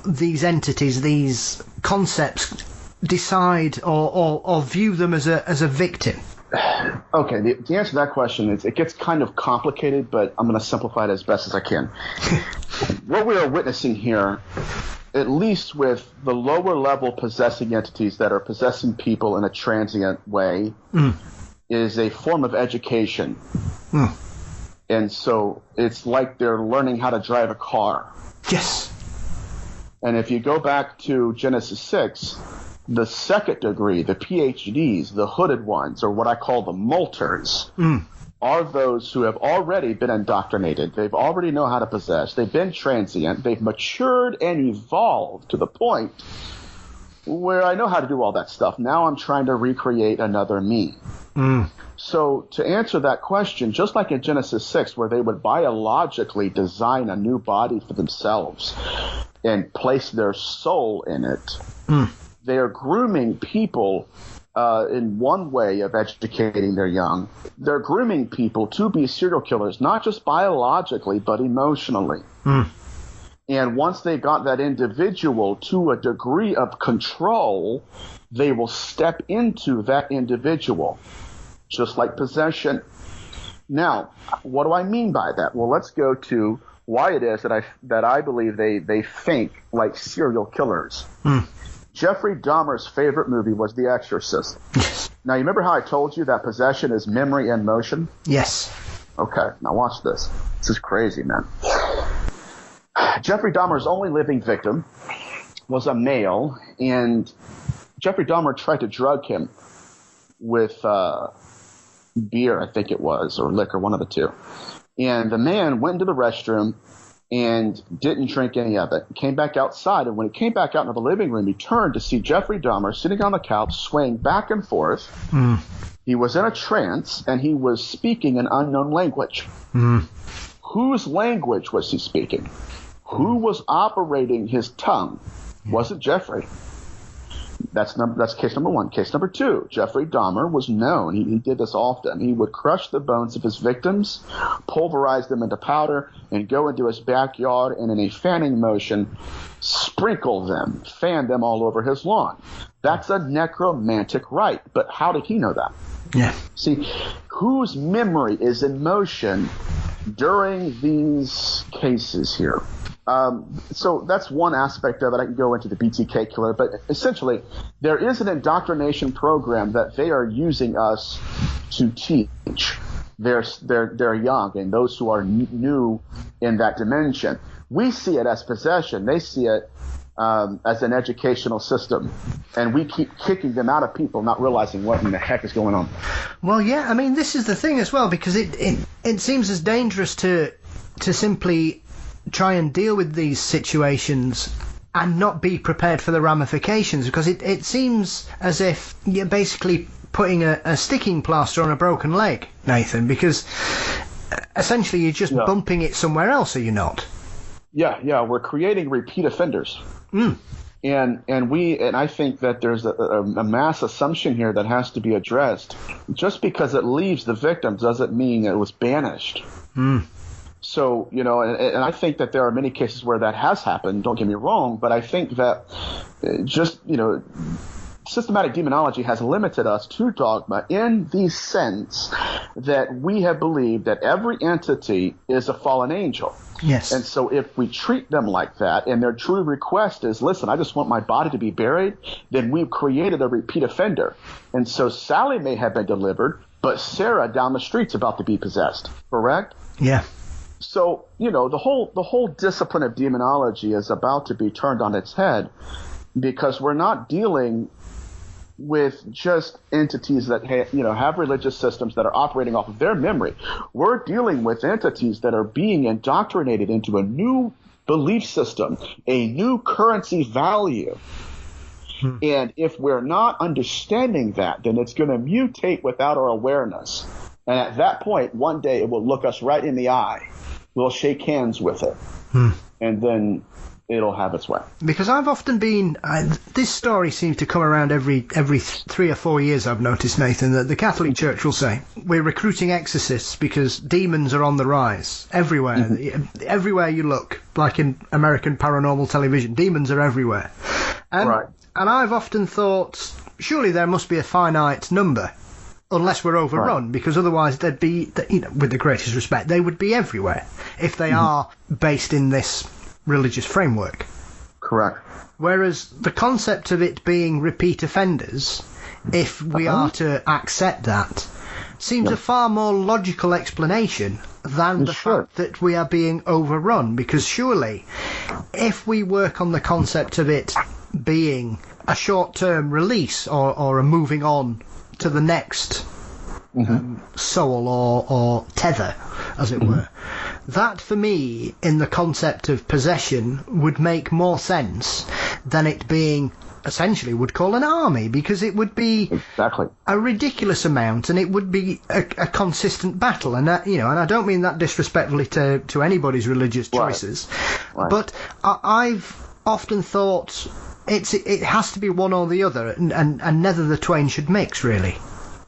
these entities, these concepts decide or view them as a victim? Okay, the answer to that question is, it gets kind of complicated, but I'm going to simplify it as best as I can. What we are witnessing here, at least with the lower level possessing entities that are possessing people in a transient way, is a form of education. And so it's like they're learning how to drive a car. Yes. And if you go back to Genesis 6, the second degree, the PhDs, the hooded ones, or what I call the molters, are those who have already been indoctrinated. They've already know how to possess. They've been transient. They've matured and evolved to the point where I know how to do all that stuff. Now I'm trying to recreate another me. So to answer that question, just like in Genesis 6, where they would biologically design a new body for themselves and place their soul in it, they are grooming people in one way of educating their young. They're grooming people to be serial killers, not just biologically, but emotionally. And once they've got that individual to a degree of control, they will step into that individual, just like possession. Now, what do I mean by that? Well, let's go to why it is that I believe they think like serial killers. Jeffrey Dahmer's favorite movie was The Exorcist. Yes. Now, you remember how I told you that possession is memory and motion? Yes. Okay, now watch this. This is crazy, man. Jeffrey Dahmer's only living victim was a male, and Jeffrey Dahmer tried to drug him with beer, I think it was, or liquor, one of the two. And the man went into the restroom and didn't drink any of it. Came back outside, and when he came back out into the living room, he turned to see Jeffrey Dahmer sitting on the couch, swaying back and forth. He was in a trance, and he was speaking an unknown language. Whose language was he speaking? Who was operating his tongue? Wasn't Jeffrey. That's case number one. Case number two, Jeffrey Dahmer was known. He did this often. He would crush the bones of his victims, pulverize them into powder, and go into his backyard and in a fanning motion, sprinkle them, fan them all over his lawn. That's a necromantic rite. But how did he know that? Yeah. See, whose memory is in motion during these cases here? So that's one aspect of it. I can go into the BTK killer, but essentially there is an indoctrination program that they are using us to teach their young and those who are new in that dimension. We see it as possession. They see it as an educational system, and we keep kicking them out of people, not realizing what in the heck is going on. Well, yeah, I mean, this is the thing as well, because it seems as dangerous to simply try and deal with these situations and not be prepared for the ramifications, because it seems as if you're basically putting a sticking plaster on a broken leg, Nathan, because essentially you're just bumping it somewhere else, are you not? Yeah, we're creating repeat offenders. And I think that there's a mass assumption here that has to be addressed. Just because it leaves the victim doesn't mean it was banished. So, and I think that there are many cases where that has happened, don't get me wrong, but I think that systematic demonology has limited us to dogma in the sense that we have believed that every entity is a fallen angel. Yes. And so if we treat them like that and their true request is, listen, I just want my body to be buried, then we've created a repeat offender. And so Sally may have been delivered, but Sarah down the street's about to be possessed. Correct? Yeah. So, the whole discipline of demonology is about to be turned on its head, because we're not dealing with just entities that have religious systems that are operating off of their memory. We're dealing with entities that are being indoctrinated into a new belief system, a new currency value. And if we're not understanding that, then it's going to mutate without our awareness. And at that point, one day it will look us right in the eye. We'll shake hands with it. And then it'll have its way. Because I've often been this story seems to come around every 3 or 4 years, I've noticed, Nathan, that the Catholic Church will say we're recruiting exorcists because demons are on the rise everywhere. Everywhere you look, like in American paranormal television, demons are everywhere. Right. And I've often thought, surely there must be a finite number, unless we're overrun, because otherwise they'd be, with the greatest respect, they would be everywhere if they are based in this religious framework. Correct. Whereas the concept of it being repeat offenders, if we are to accept that, seems a far more logical explanation than the fact that we are being overrun. Because surely, if we work on the concept of it being a short-term release or a moving on to the next soul or tether, as it were, that for me, in the concept of possession, would make more sense than it being, essentially, would call an army, because it would be a ridiculous amount, and it would be a consistent battle. And and I don't mean that disrespectfully to anybody's religious choices, but I've often thought it has to be one or the other, and neither the twain should mix, really.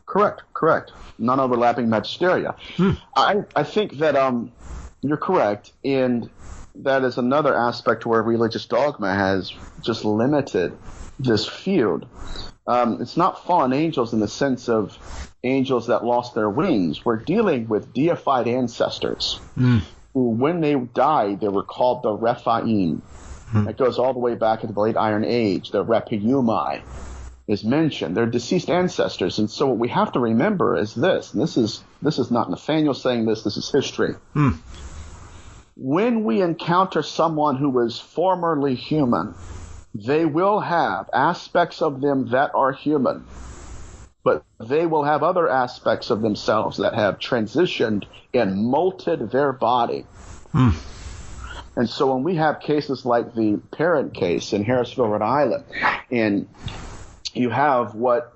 Correct. Non-overlapping magisteria. I think that you're correct, and that is another aspect where religious dogma has just limited this field. It's not fallen angels in the sense of angels that lost their wings. We're dealing with deified ancestors who, when they died, they were called the Rephaim. That goes all the way back into the late Iron Age. The Repiumai is mentioned. They're deceased ancestors. And so what we have to remember is this, and this is not Nathaniel saying this is history. When we encounter someone who was formerly human, they will have aspects of them that are human, but they will have other aspects of themselves that have transitioned and molted their body. And so when we have cases like the Parent case in Harrisville, Rhode Island, and you have what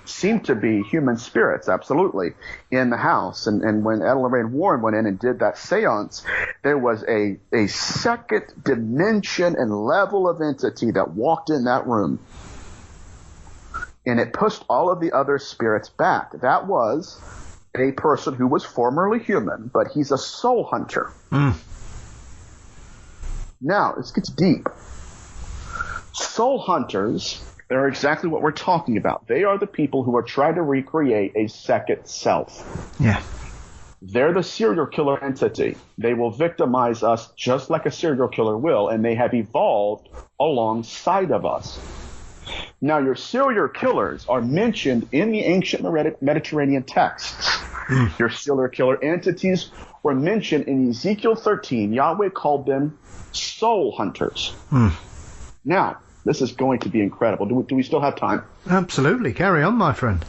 seem to be human spirits, absolutely, in the house. And when Ella Lorraine Warren went in and did that seance, there was a second dimension and level of entity that walked in that room. and it pushed all of the other spirits back. That was a person who was formerly human, but he's a soul hunter. Now, this gets deep. Soul hunters are exactly what we're talking about. They are the people who are trying to recreate a second self. Yeah. They're the serial killer entity. They will victimize us just like a serial killer will, and they have evolved alongside of us. Now, your serial killers are mentioned in the ancient Mediterranean texts. Your serial killer entities were mentioned in Ezekiel 13. Yahweh called them soul hunters. Now, this is going to be incredible. Do we still have time? Absolutely. Carry on, my friend.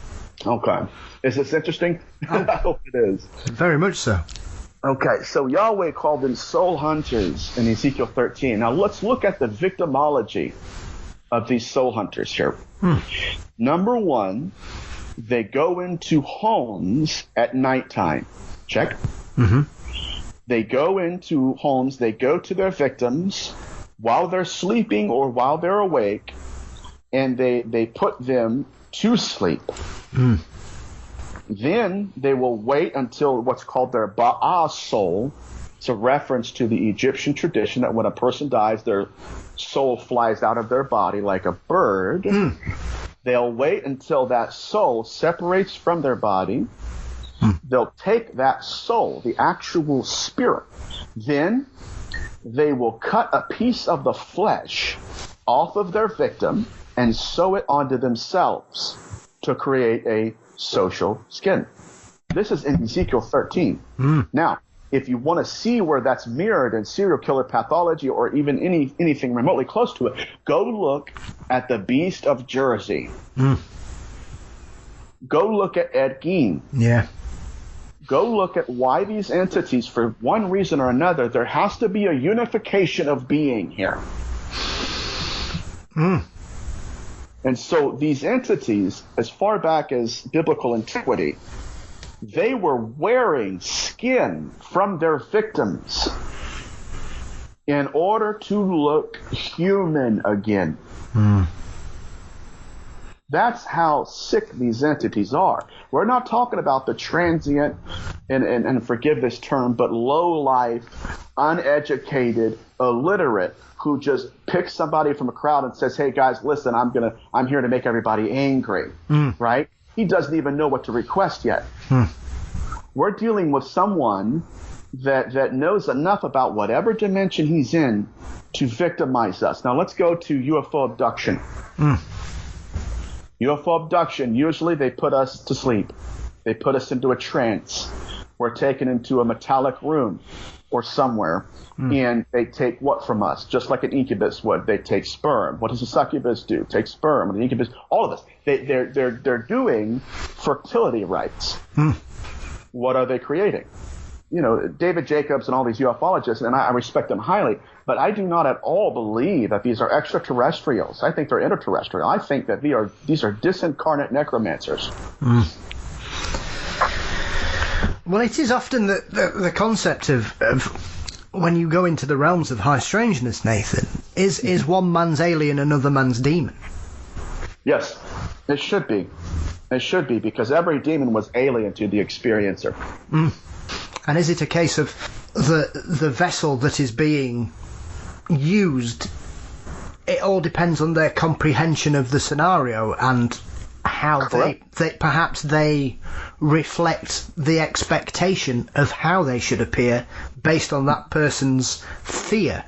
Okay. Is this interesting? I hope it is. Very much so. Okay, so Yahweh called them soul hunters in Ezekiel 13. Now let's look at the victimology of these soul hunters here. Number one, they go into homes at nighttime. Check. They go into homes, they go to their victims while they're sleeping or while they're awake, and they put them to sleep. Then they will wait until what's called their Ba'ah soul. It's a reference to the Egyptian tradition that when a person dies, their soul flies out of their body like a bird. They'll wait until that soul separates from their body. They'll take that soul, the actual spirit. Then they will cut a piece of the flesh off of their victim and sew it onto themselves to create a social skin. This is in Ezekiel 13. Now, if you want to see where that's mirrored in serial killer pathology or even anything remotely close to it, go look at the Beast of Jersey. Go look at Ed Gein. Yeah. Go look at why these entities, for one reason or another, there has to be a unification of being here. And so these entities, as far back as biblical antiquity, they were wearing skin from their victims in order to look human again. That's how sick these entities are. We're not talking about the transient, and forgive this term, but low-life, uneducated, illiterate, who just picks somebody from a crowd and says, "Hey guys, listen, I'm here to make everybody angry," right? He doesn't even know what to request yet. We're dealing with someone that knows enough about whatever dimension he's in to victimize us. Now let's go to UFO abduction. UFO abduction, usually they put us to sleep. They put us into a trance. We're taken into a metallic room or somewhere, and they take what from us? Just like an incubus would. They take sperm. What does a succubus do? Take sperm. And the incubus, all of this. They're doing fertility rites. What are they creating? You know, David Jacobs and all these ufologists, and I respect them highly, but I do not at all believe that these are extraterrestrials. I think they're interterrestrial. I think that these are disincarnate necromancers. Well, it is often the concept of when you go into the realms of high strangeness, Nathan, is one man's alien another man's demon? Yes, it should be. It should be, because every demon was alien to the experiencer. And is it a case of the vessel that is being used, it all depends on their comprehension of the scenario and how they perhaps they reflect the expectation of how they should appear based on that person's fear?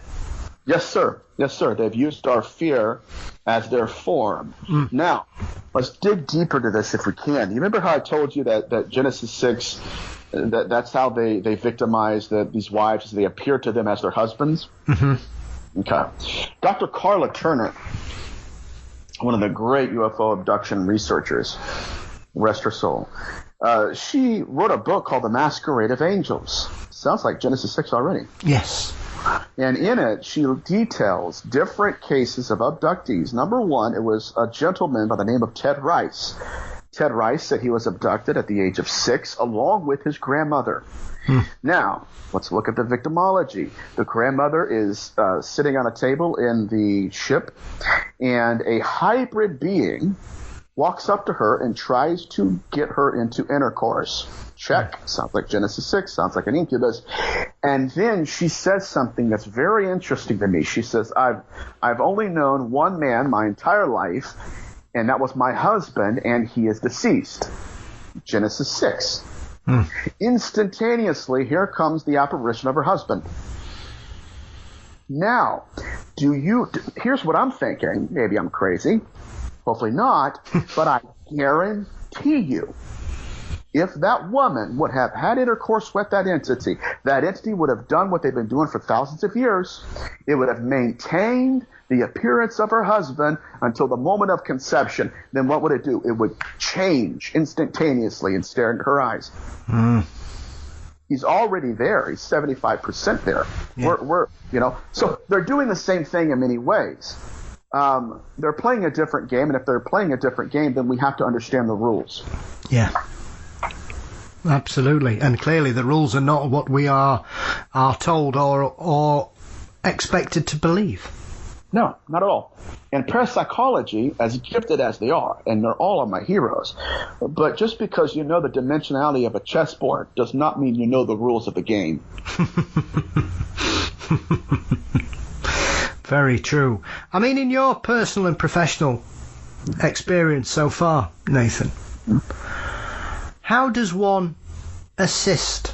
Yes, sir. Yes, sir. They've used our fear as their form. Now, let's dig deeper to this if we can. You remember how I told you that Genesis 6, that's how they victimize these wives, as they appear to them as their husbands? Okay. Dr. Carla Turner, one of the great UFO abduction researchers, rest her soul, she wrote a book called The Masquerade of Angels. Sounds like Genesis 6 already. Yes. And in it, she details different cases of abductees. Number one, it was a gentleman by the name of Ted Rice. Ted Rice said he was abducted at the age of 6 along with his grandmother. Now, let's look at the victimology. The grandmother is sitting on a table in the ship, and a hybrid being walks up to her and tries to get her into intercourse. Check. Sounds like Genesis 6. Sounds like an incubus. And then she says something that's very interesting to me. She says, I've only known one man my entire life, and that was my husband, and he is deceased. Genesis 6. Instantaneously, here comes the apparition of her husband. Now, here's what I'm thinking. Maybe I'm crazy. Hopefully not. But I guarantee you, if that woman would have had intercourse with that entity would have done what they've been doing for thousands of years. It would have maintained the appearance of her husband until the moment of conception. Then what would it do? It would change instantaneously and stare into her eyes. He's already there. He's 75% there. Yeah. So they're doing the same thing in many ways. They're playing a different game, and if they're playing a different game, then we have to understand the rules. Yeah. Absolutely. And clearly the rules are not what we are told or expected to believe. No, not at all. And parapsychology, as gifted as they are, and they're all of my heroes, but just because you know the dimensionality of a chessboard does not mean you know the rules of the game. Very true. I mean, in your personal and professional experience so far, Nathan, how does one assist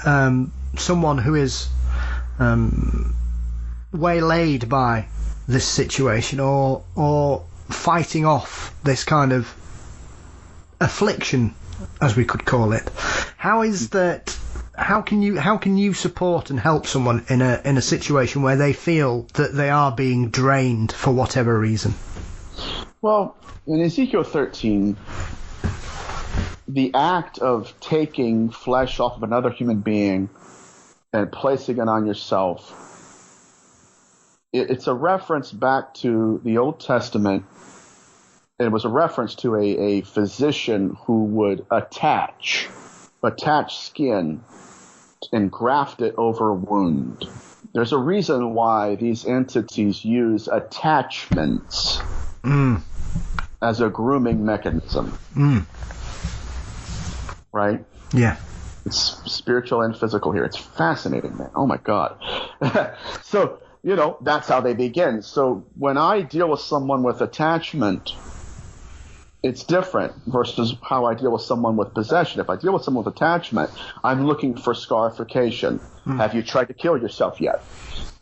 someone who is waylaid by this situation or fighting off this kind of affliction, as we could call it? How can you support and help someone in a situation where they feel that they are being drained for whatever reason? Well, in Ezekiel 13, the act of taking flesh off of another human being and placing it on yourself, it's a reference back to the Old Testament. It was a reference to a physician who would attach skin and graft it over a wound. There's a reason why these entities use attachments as a grooming mechanism. Right? Yeah. It's spiritual and physical here. It's fascinating, man. Oh, my God. So, that's how they begin. So when I deal with someone with attachment, it's different versus how I deal with someone with possession. If I deal with someone with attachment, I'm looking for scarification. Have you tried to kill yourself yet?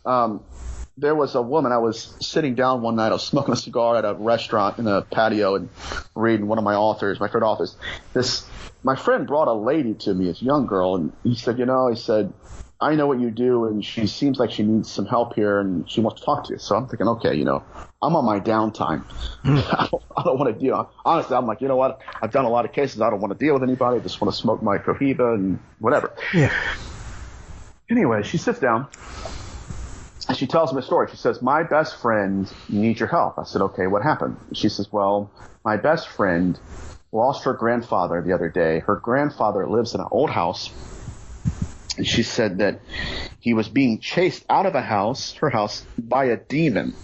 There was a woman, I was sitting down one night, I was smoking a cigar at a restaurant in a patio and reading one of my favorite authors. My friend brought a lady to me, this young girl, and he said, I know what you do, and she seems like she needs some help here, and she wants to talk to you. So I'm thinking, okay, I'm on my downtime. I don't want to deal. Honestly, I'm like, you know what? I've done a lot of cases. I don't want to deal with anybody. I just want to smoke my cohiba and whatever. Yeah. Anyway, she sits down, and she tells me a story. She says, my best friend needs your help. I said, okay, what happened? She says, well, my best friend lost her grandfather the other day. Her grandfather lives in an old house. And she said that he was being chased out of her house, by a demon.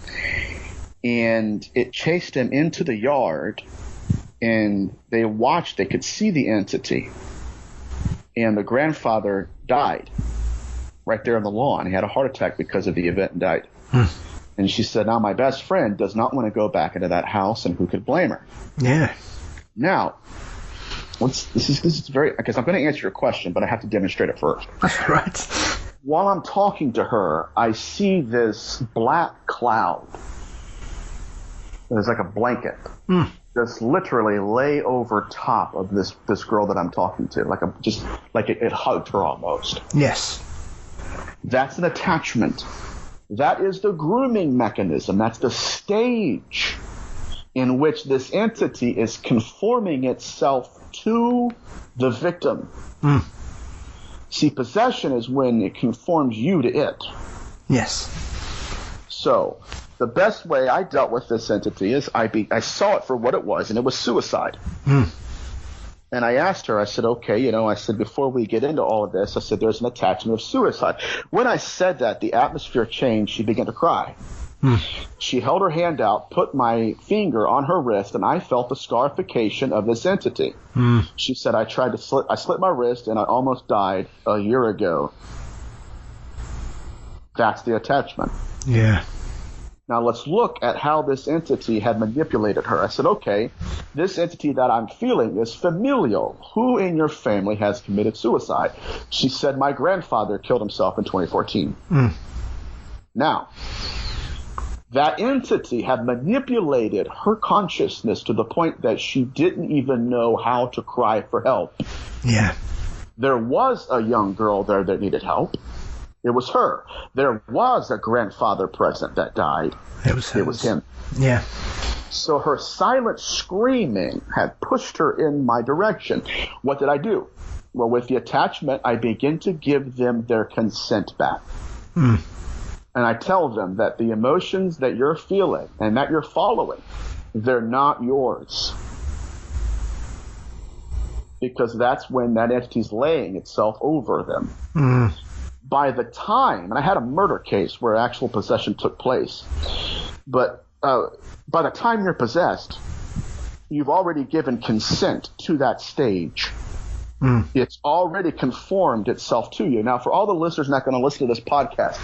And it chased him into the yard. And they could see the entity. And the grandfather died right there on the lawn. He had a heart attack because of the event and died. And she said, now my best friend does not want to go back into that house, and who could blame her? Yeah. Now, this is very, because I'm going to answer your question, but I have to demonstrate it first. That's right. While I'm talking to her, I see this black cloud. It's like a blanket. Just literally lay over top of this girl that I'm talking to, like it hugged her almost. Yes. That's an attachment. That is the grooming mechanism. That's the stage in which this entity is conforming itself to the victim. See, possession is when it conforms you to it. Yes. So the best way I dealt with this entity is I saw it for what it was, and it was suicide. And I asked her, I said, okay, I said, before we get into all of this, I said, there's an attachment of suicide. When I said that, the atmosphere changed. She began to cry. She held her hand out, put my finger on her wrist, and I felt the scarification of this entity. She said, I slit my wrist and I almost died a year ago. That's the attachment. Yeah. Now let's look at how this entity had manipulated her. I said, okay, this entity that I'm feeling is familial. Who in your family has committed suicide? She said, my grandfather killed himself in 2014. Now, that entity had manipulated her consciousness to the point that she didn't even know how to cry for help. Yeah. There was a young girl there that needed help. It was her. There was a grandfather present that died. It was him. Yeah. So her silent screaming had pushed her in my direction. What did I do? Well, with the attachment, I begin to give them their consent back. And I tell them that the emotions that you're feeling and that you're following, they're not yours. Because that's when that entity's laying itself over them. By the time, and I had a murder case where actual possession took place, but by the time you're possessed, you've already given consent to that stage. It's already conformed itself to you. Now, for all the listeners not going to listen to this podcast,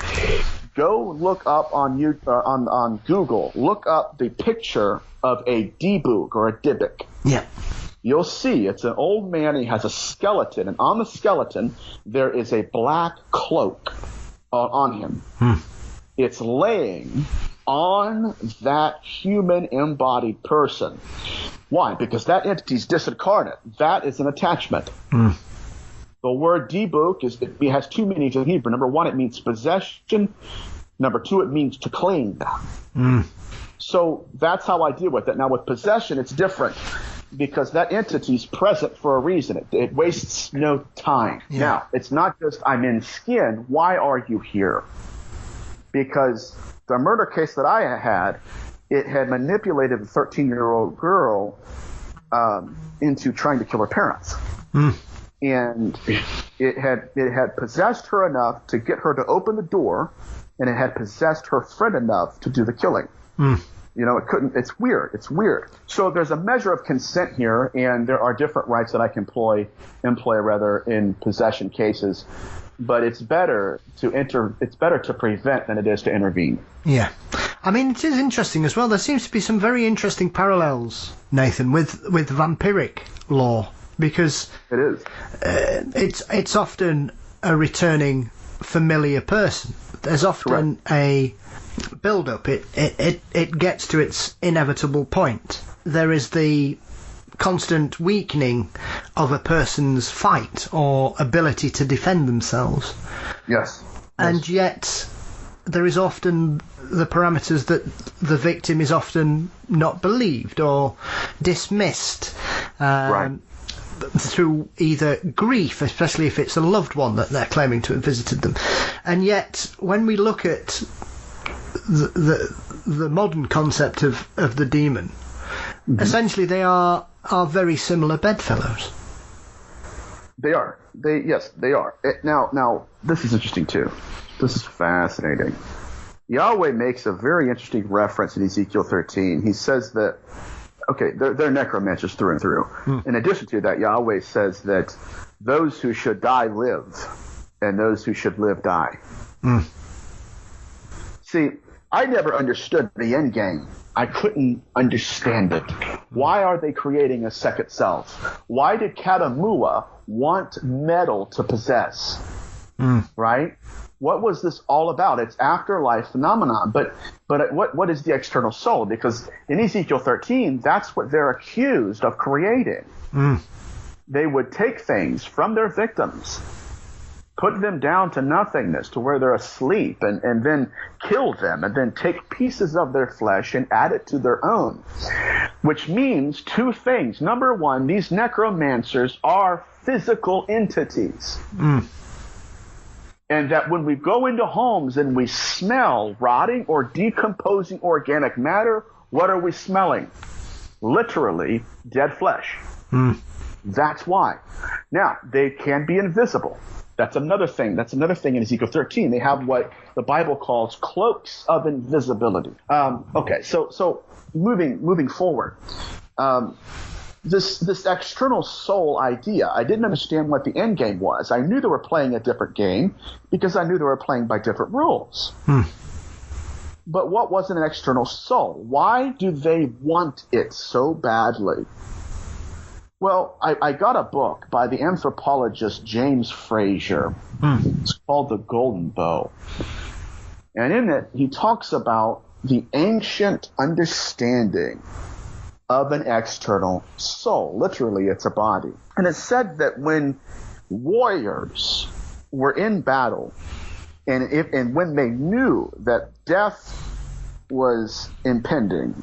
go look up on Google, look up the picture of a debug or a dybbuk. Yeah. You'll see it's an old man. He has a skeleton, and on the skeleton there is a black cloak on him. It's laying on that human embodied person. Why? Because that entity's disincarnate. That is an attachment. The word debuk it has two meanings in Hebrew. Number one, it means possession. Number two, it means to claim. So that's how I deal with it. Now with possession, it's different. Because that entity's present for a reason. It wastes no time. Yeah. Now, it's not just I'm in skin. Why are you here? Because the murder case that I had, it had manipulated a 13-year-old girl into trying to kill her parents. And it had possessed her enough to get her to open the door, and it had possessed her friend enough to do the killing. You know, it couldn't. It's weird. It's weird. So there's a measure of consent here, and there are different rights that I can employ in possession cases. But it's better to prevent than it is to intervene. Yeah, I mean, it is interesting as well. There seems to be some very interesting parallels, Nathan, with vampiric law, because it is. It's often a returning familiar person. There's often a build up. It gets to its inevitable point. There is the constant weakening of a person's fight or ability to defend themselves. Yes. And yet there is often the parameters that the victim is often not believed or dismissed. Through either grief, especially if it's a loved one that they're claiming to have visited them. And yet when we look at the modern concept of the demon, essentially they are very similar bedfellows. They are. They are. Now, this is interesting too. This is fascinating. Yahweh makes a very interesting reference in Ezekiel 13. He says that, okay, they're necromancers through and through. In addition to that, Yahweh says that those who should die live, and those who should live die. See, I never understood the end game. I couldn't understand it. Why are they creating a second self? Why did Catamount want metal to possess? Right? What was this all about? It's afterlife phenomenon. But what is the external soul? Because in Ezekiel 13, that's what they're accused of creating. They would take things from their victims, put them down to nothingness, to where they're asleep, and then kill them, and then take pieces of their flesh and add it to their own. Which means two things. Number one, these necromancers are physical entities. And that when we go into homes and we smell rotting or decomposing organic matter, what are we smelling? Literally, dead flesh. That's why. Now, they can be invisible. That's another thing. That's another thing in Ezekiel 13. They have what the Bible calls cloaks of invisibility. Okay, so moving forward, this external soul idea, I didn't understand what the end game was. I knew they were playing a different game because I knew they were playing by different rules. But what was an external soul? Why do they want it so badly? Well, I got a book by the anthropologist James Frazier. It's called The Golden Bow. And in it, he talks about the ancient understanding of an external soul. Literally, it's a body. And it said that when warriors were in battle, and when they knew that death was impending,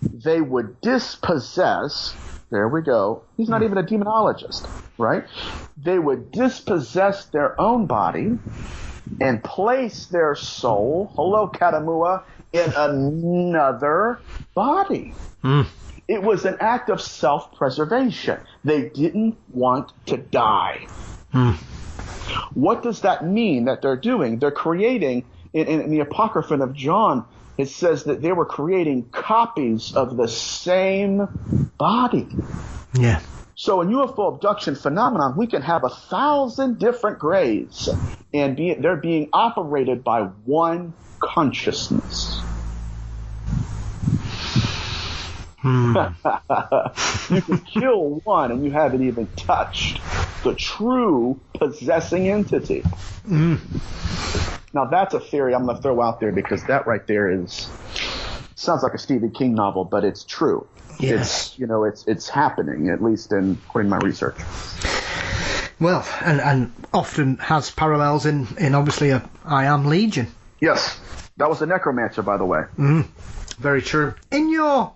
they would dispossess. There we go. He's not even a demonologist, right? They would dispossess their own body and place their soul, hello Catamount, in another body. It was an act of self-preservation. They didn't want to die. What does that mean that they're doing? They're creating, in the Apocrypha of John, it says that they were creating copies of the same body. Yeah. So in UFO abduction phenomenon, we can have 1,000 different grays, and they're being operated by one consciousness. You can kill one and you haven't even touched the true possessing entity. Now that's a theory I'm going to throw out there because that right there sounds like a Stephen King novel, but it's true. Yes. It's happening, at least according to my research. Well, and often has parallels in obviously I Am Legion. Yes. That was a necromancer, by the way. Very true. In your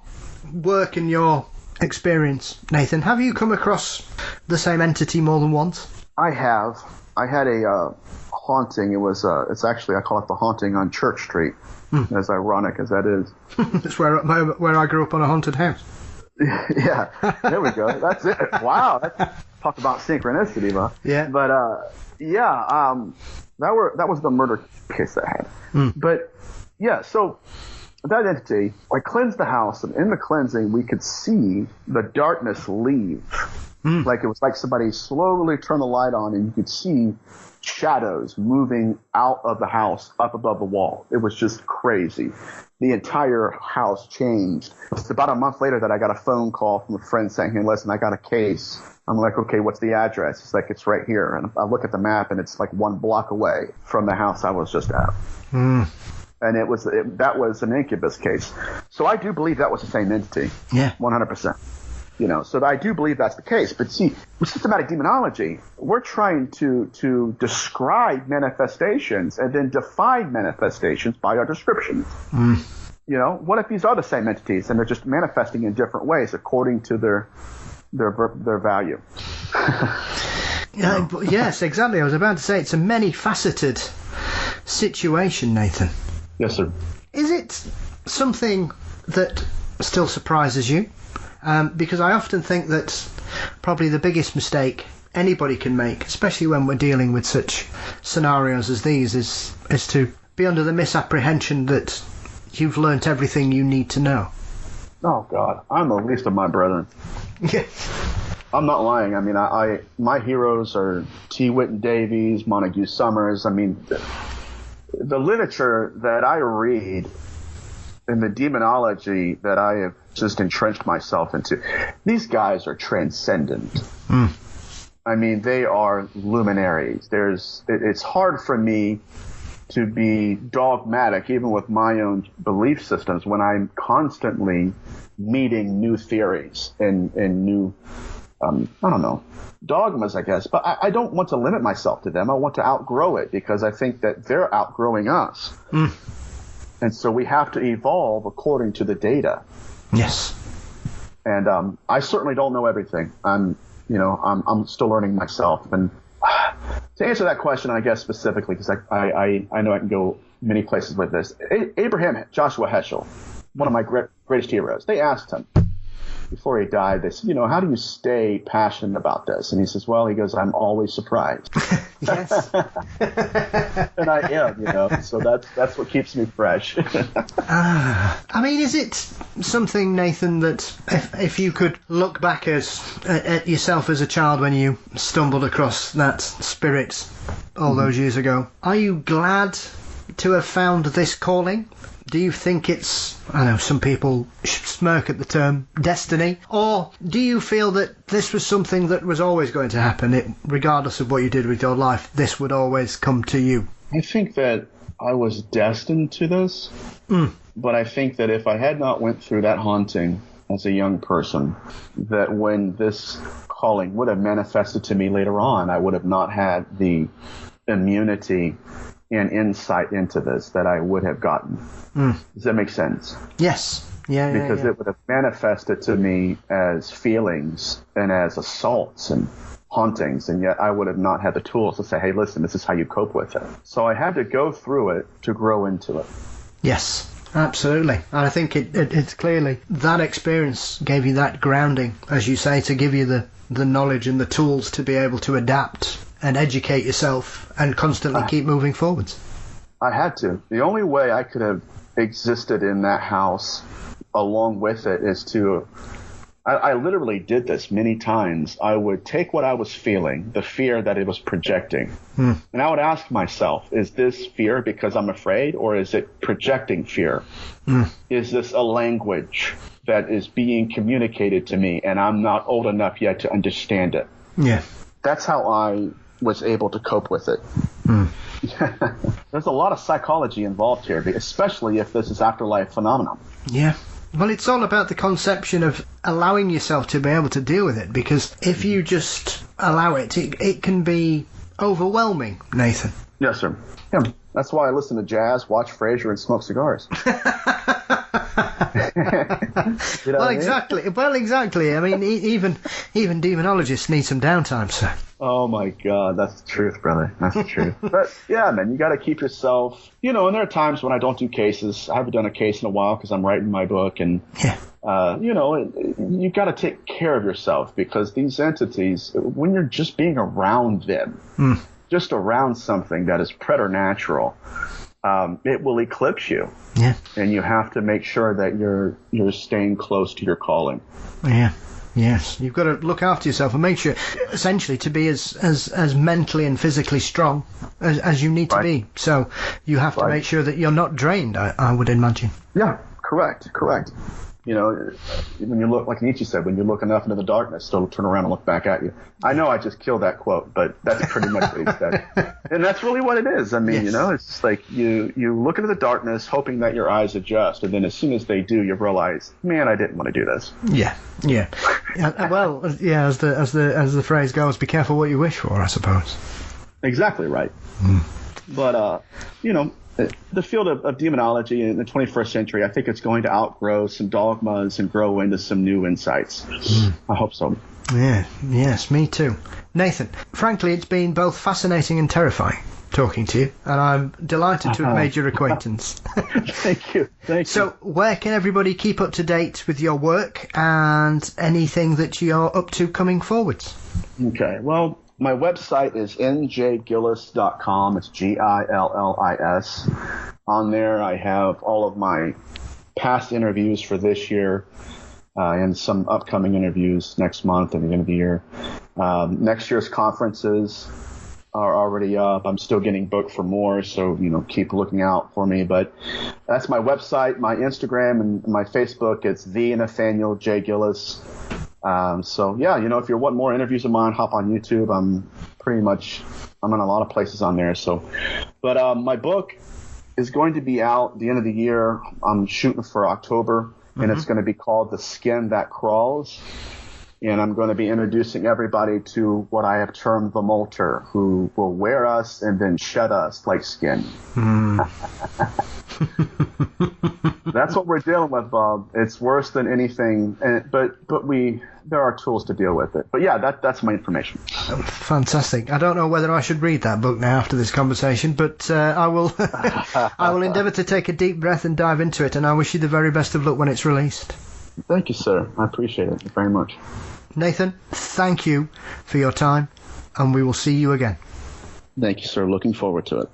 work and your experience, Nathan, have you come across the same entity more than once? I have. I had a haunting. It's actually, I call it the haunting on Church Street, as ironic as that is. That's where I grew up on a haunted house. Yeah, there we go. That's it. Wow. Talk about synchronicity, huh? Yeah. But, that was the murder case I had. But, yeah, so that entity, I cleansed the house, and in the cleansing, we could see the darkness leave. Like it was like somebody slowly turned the light on, and you could see shadows moving out of the house up above the wall. It was just crazy. The entire house changed. It's about a month later that I got a phone call from a friend saying, "Hey, listen, I got a case." I'm like, "Okay, what's the address?" It's like, "It's right here." And I look at the map, and it's like 1 block away from the house I was just at. And that was an incubus case. So I do believe that was the same entity. Yeah. 100%. So I do believe that's the case. But see, with systematic demonology, we're trying to describe manifestations and then define manifestations by our descriptions. What if these are the same entities and they're just manifesting in different ways according to their value? Yes, exactly. I was about to say it's a many-faceted situation, Nathan. Yes, sir. Is it something that still surprises you? Because I often think that probably the biggest mistake anybody can make, especially when we're dealing with such scenarios as these, is to be under the misapprehension that you've learnt everything you need to know. Oh, God. I'm the least of my brethren. I'm not lying. I mean, my heroes are T. Whitten Davies, Montague Summers. I mean, the literature that I read and the demonology that I have just entrenched myself into, these guys are transcendent. I mean, they are luminaries. It's hard for me to be dogmatic, even with my own belief systems, when I'm constantly meeting new theories and new, dogmas, I guess. But I don't want to limit myself to them. I want to outgrow it because I think that they're outgrowing us. And so we have to evolve according to the data. Yes. And I certainly don't know everything. I'm still learning myself. And to answer that question, I guess specifically, because I know I can go many places with this. Abraham Joshua Heschel, one of my greatest heroes, they asked him, before he died, they said, how do you stay passionate about this? And he says, well, he goes, I'm always surprised. Yes. And I am, so that's what keeps me fresh. I mean, is it something, Nathan, that if you could look back at yourself as a child when you stumbled across that spirit all those years ago, are you glad to have found this calling? Do you think it's, I know some people smirk at the term destiny, or do you feel that this was something that was always going to happen, regardless of what you did with your life, this would always come to you? I think that I was destined to this, but I think that if I had not went through that haunting as a young person, that when this calling would have manifested to me later on, I would have not had the immunity and insight into this that I would have gotten. Does that make sense? Yes. Yeah. Because it would have manifested to me as feelings and as assaults and hauntings, and yet I would have not had the tools to say, hey, listen, this is how you cope with it. So I had to go through it to grow into it. Yes, absolutely. And I think it's clearly that experience gave you that grounding, as you say, to give you the knowledge and the tools to be able to adapt and educate yourself and constantly keep moving forwards. I had to. The only way I could have existed in that house along with it is to... I literally did this many times. I would take what I was feeling, the fear that it was projecting, and I would ask myself, is this fear because I'm afraid, or is it projecting fear? Is this a language that is being communicated to me and I'm not old enough yet to understand it? Yeah. That's how I was able to cope with it. There's a lot of psychology involved here, especially if this is afterlife phenomenon. Yeah. Well, it's all about the conception of allowing yourself to be able to deal with it, because if you just allow it, it can be overwhelming, Nathan. Yes, sir. Yeah. That's why I listen to jazz, watch Frasier, and smoke cigars. Well, exactly. I mean, even demonologists need some downtime, sir. Oh my God, that's the truth, brother. That's the truth. But yeah, man, you got to keep yourself, and there are times when I don't do cases. I haven't done a case in a while because I'm writing my book, and you got to take care of yourself, because these entities, when you're just being around them, just around something that is preternatural, it will eclipse you. Yeah. And you have to make sure that you're staying close to your calling. Yeah. Yes, you've got to look after yourself and make sure, essentially, to be as mentally and physically strong as you need to be. So you have to make sure that you're not drained, I would imagine. Yeah, correct. When you look, like Nietzsche said, when you look enough into the darkness, it'll turn around and look back at you. I know I just killed that quote, but that's pretty much what he said. And that's really what it is. I mean, it's just like you look into the darkness hoping that your eyes adjust, and then as soon as they do, you realize, man, I didn't want to do this. Yeah. Well, yeah, as the phrase goes, be careful what you wish for, I suppose. Exactly right. But, the field of demonology in the 21st century, I think it's going to outgrow some dogmas and grow into some new insights. I hope so. Yeah, yes, me too. Nathan, frankly, it's been both fascinating and terrifying talking to you, and I'm delighted to have made your acquaintance. Thank you. So, where can everybody keep up to date with your work and anything that you're up to coming forwards? Okay, well, my website is njgillis.com. It's Gillis. On there, I have all of my past interviews for this year and some upcoming interviews next month and the end of the year. Next year's conferences are already up. I'm still getting booked for more, so keep looking out for me. But that's my website, my Instagram, and my Facebook. It's the Nathaniel J. Gillis. So yeah, if you want more interviews of mine, hop on YouTube. I'm in a lot of places on there. So, but my book is going to be out the end of the year. I'm shooting for October, and it's going to be called The Skin That Crawls. And I'm going to be introducing everybody to what I have termed the molter, who will wear us and then shed us like skin. That's what we're dealing with, Bob. It's worse than anything, but there are tools to deal with it. But yeah, that's my information. Fantastic. I don't know whether I should read that book now after this conversation, but I will. I will endeavour to take a deep breath and dive into it. And I wish you the very best of luck when it's released. Thank you, sir. I appreciate it very much. Nathan, thank you for your time, and we will see you again. Thank you, sir. Looking forward to it.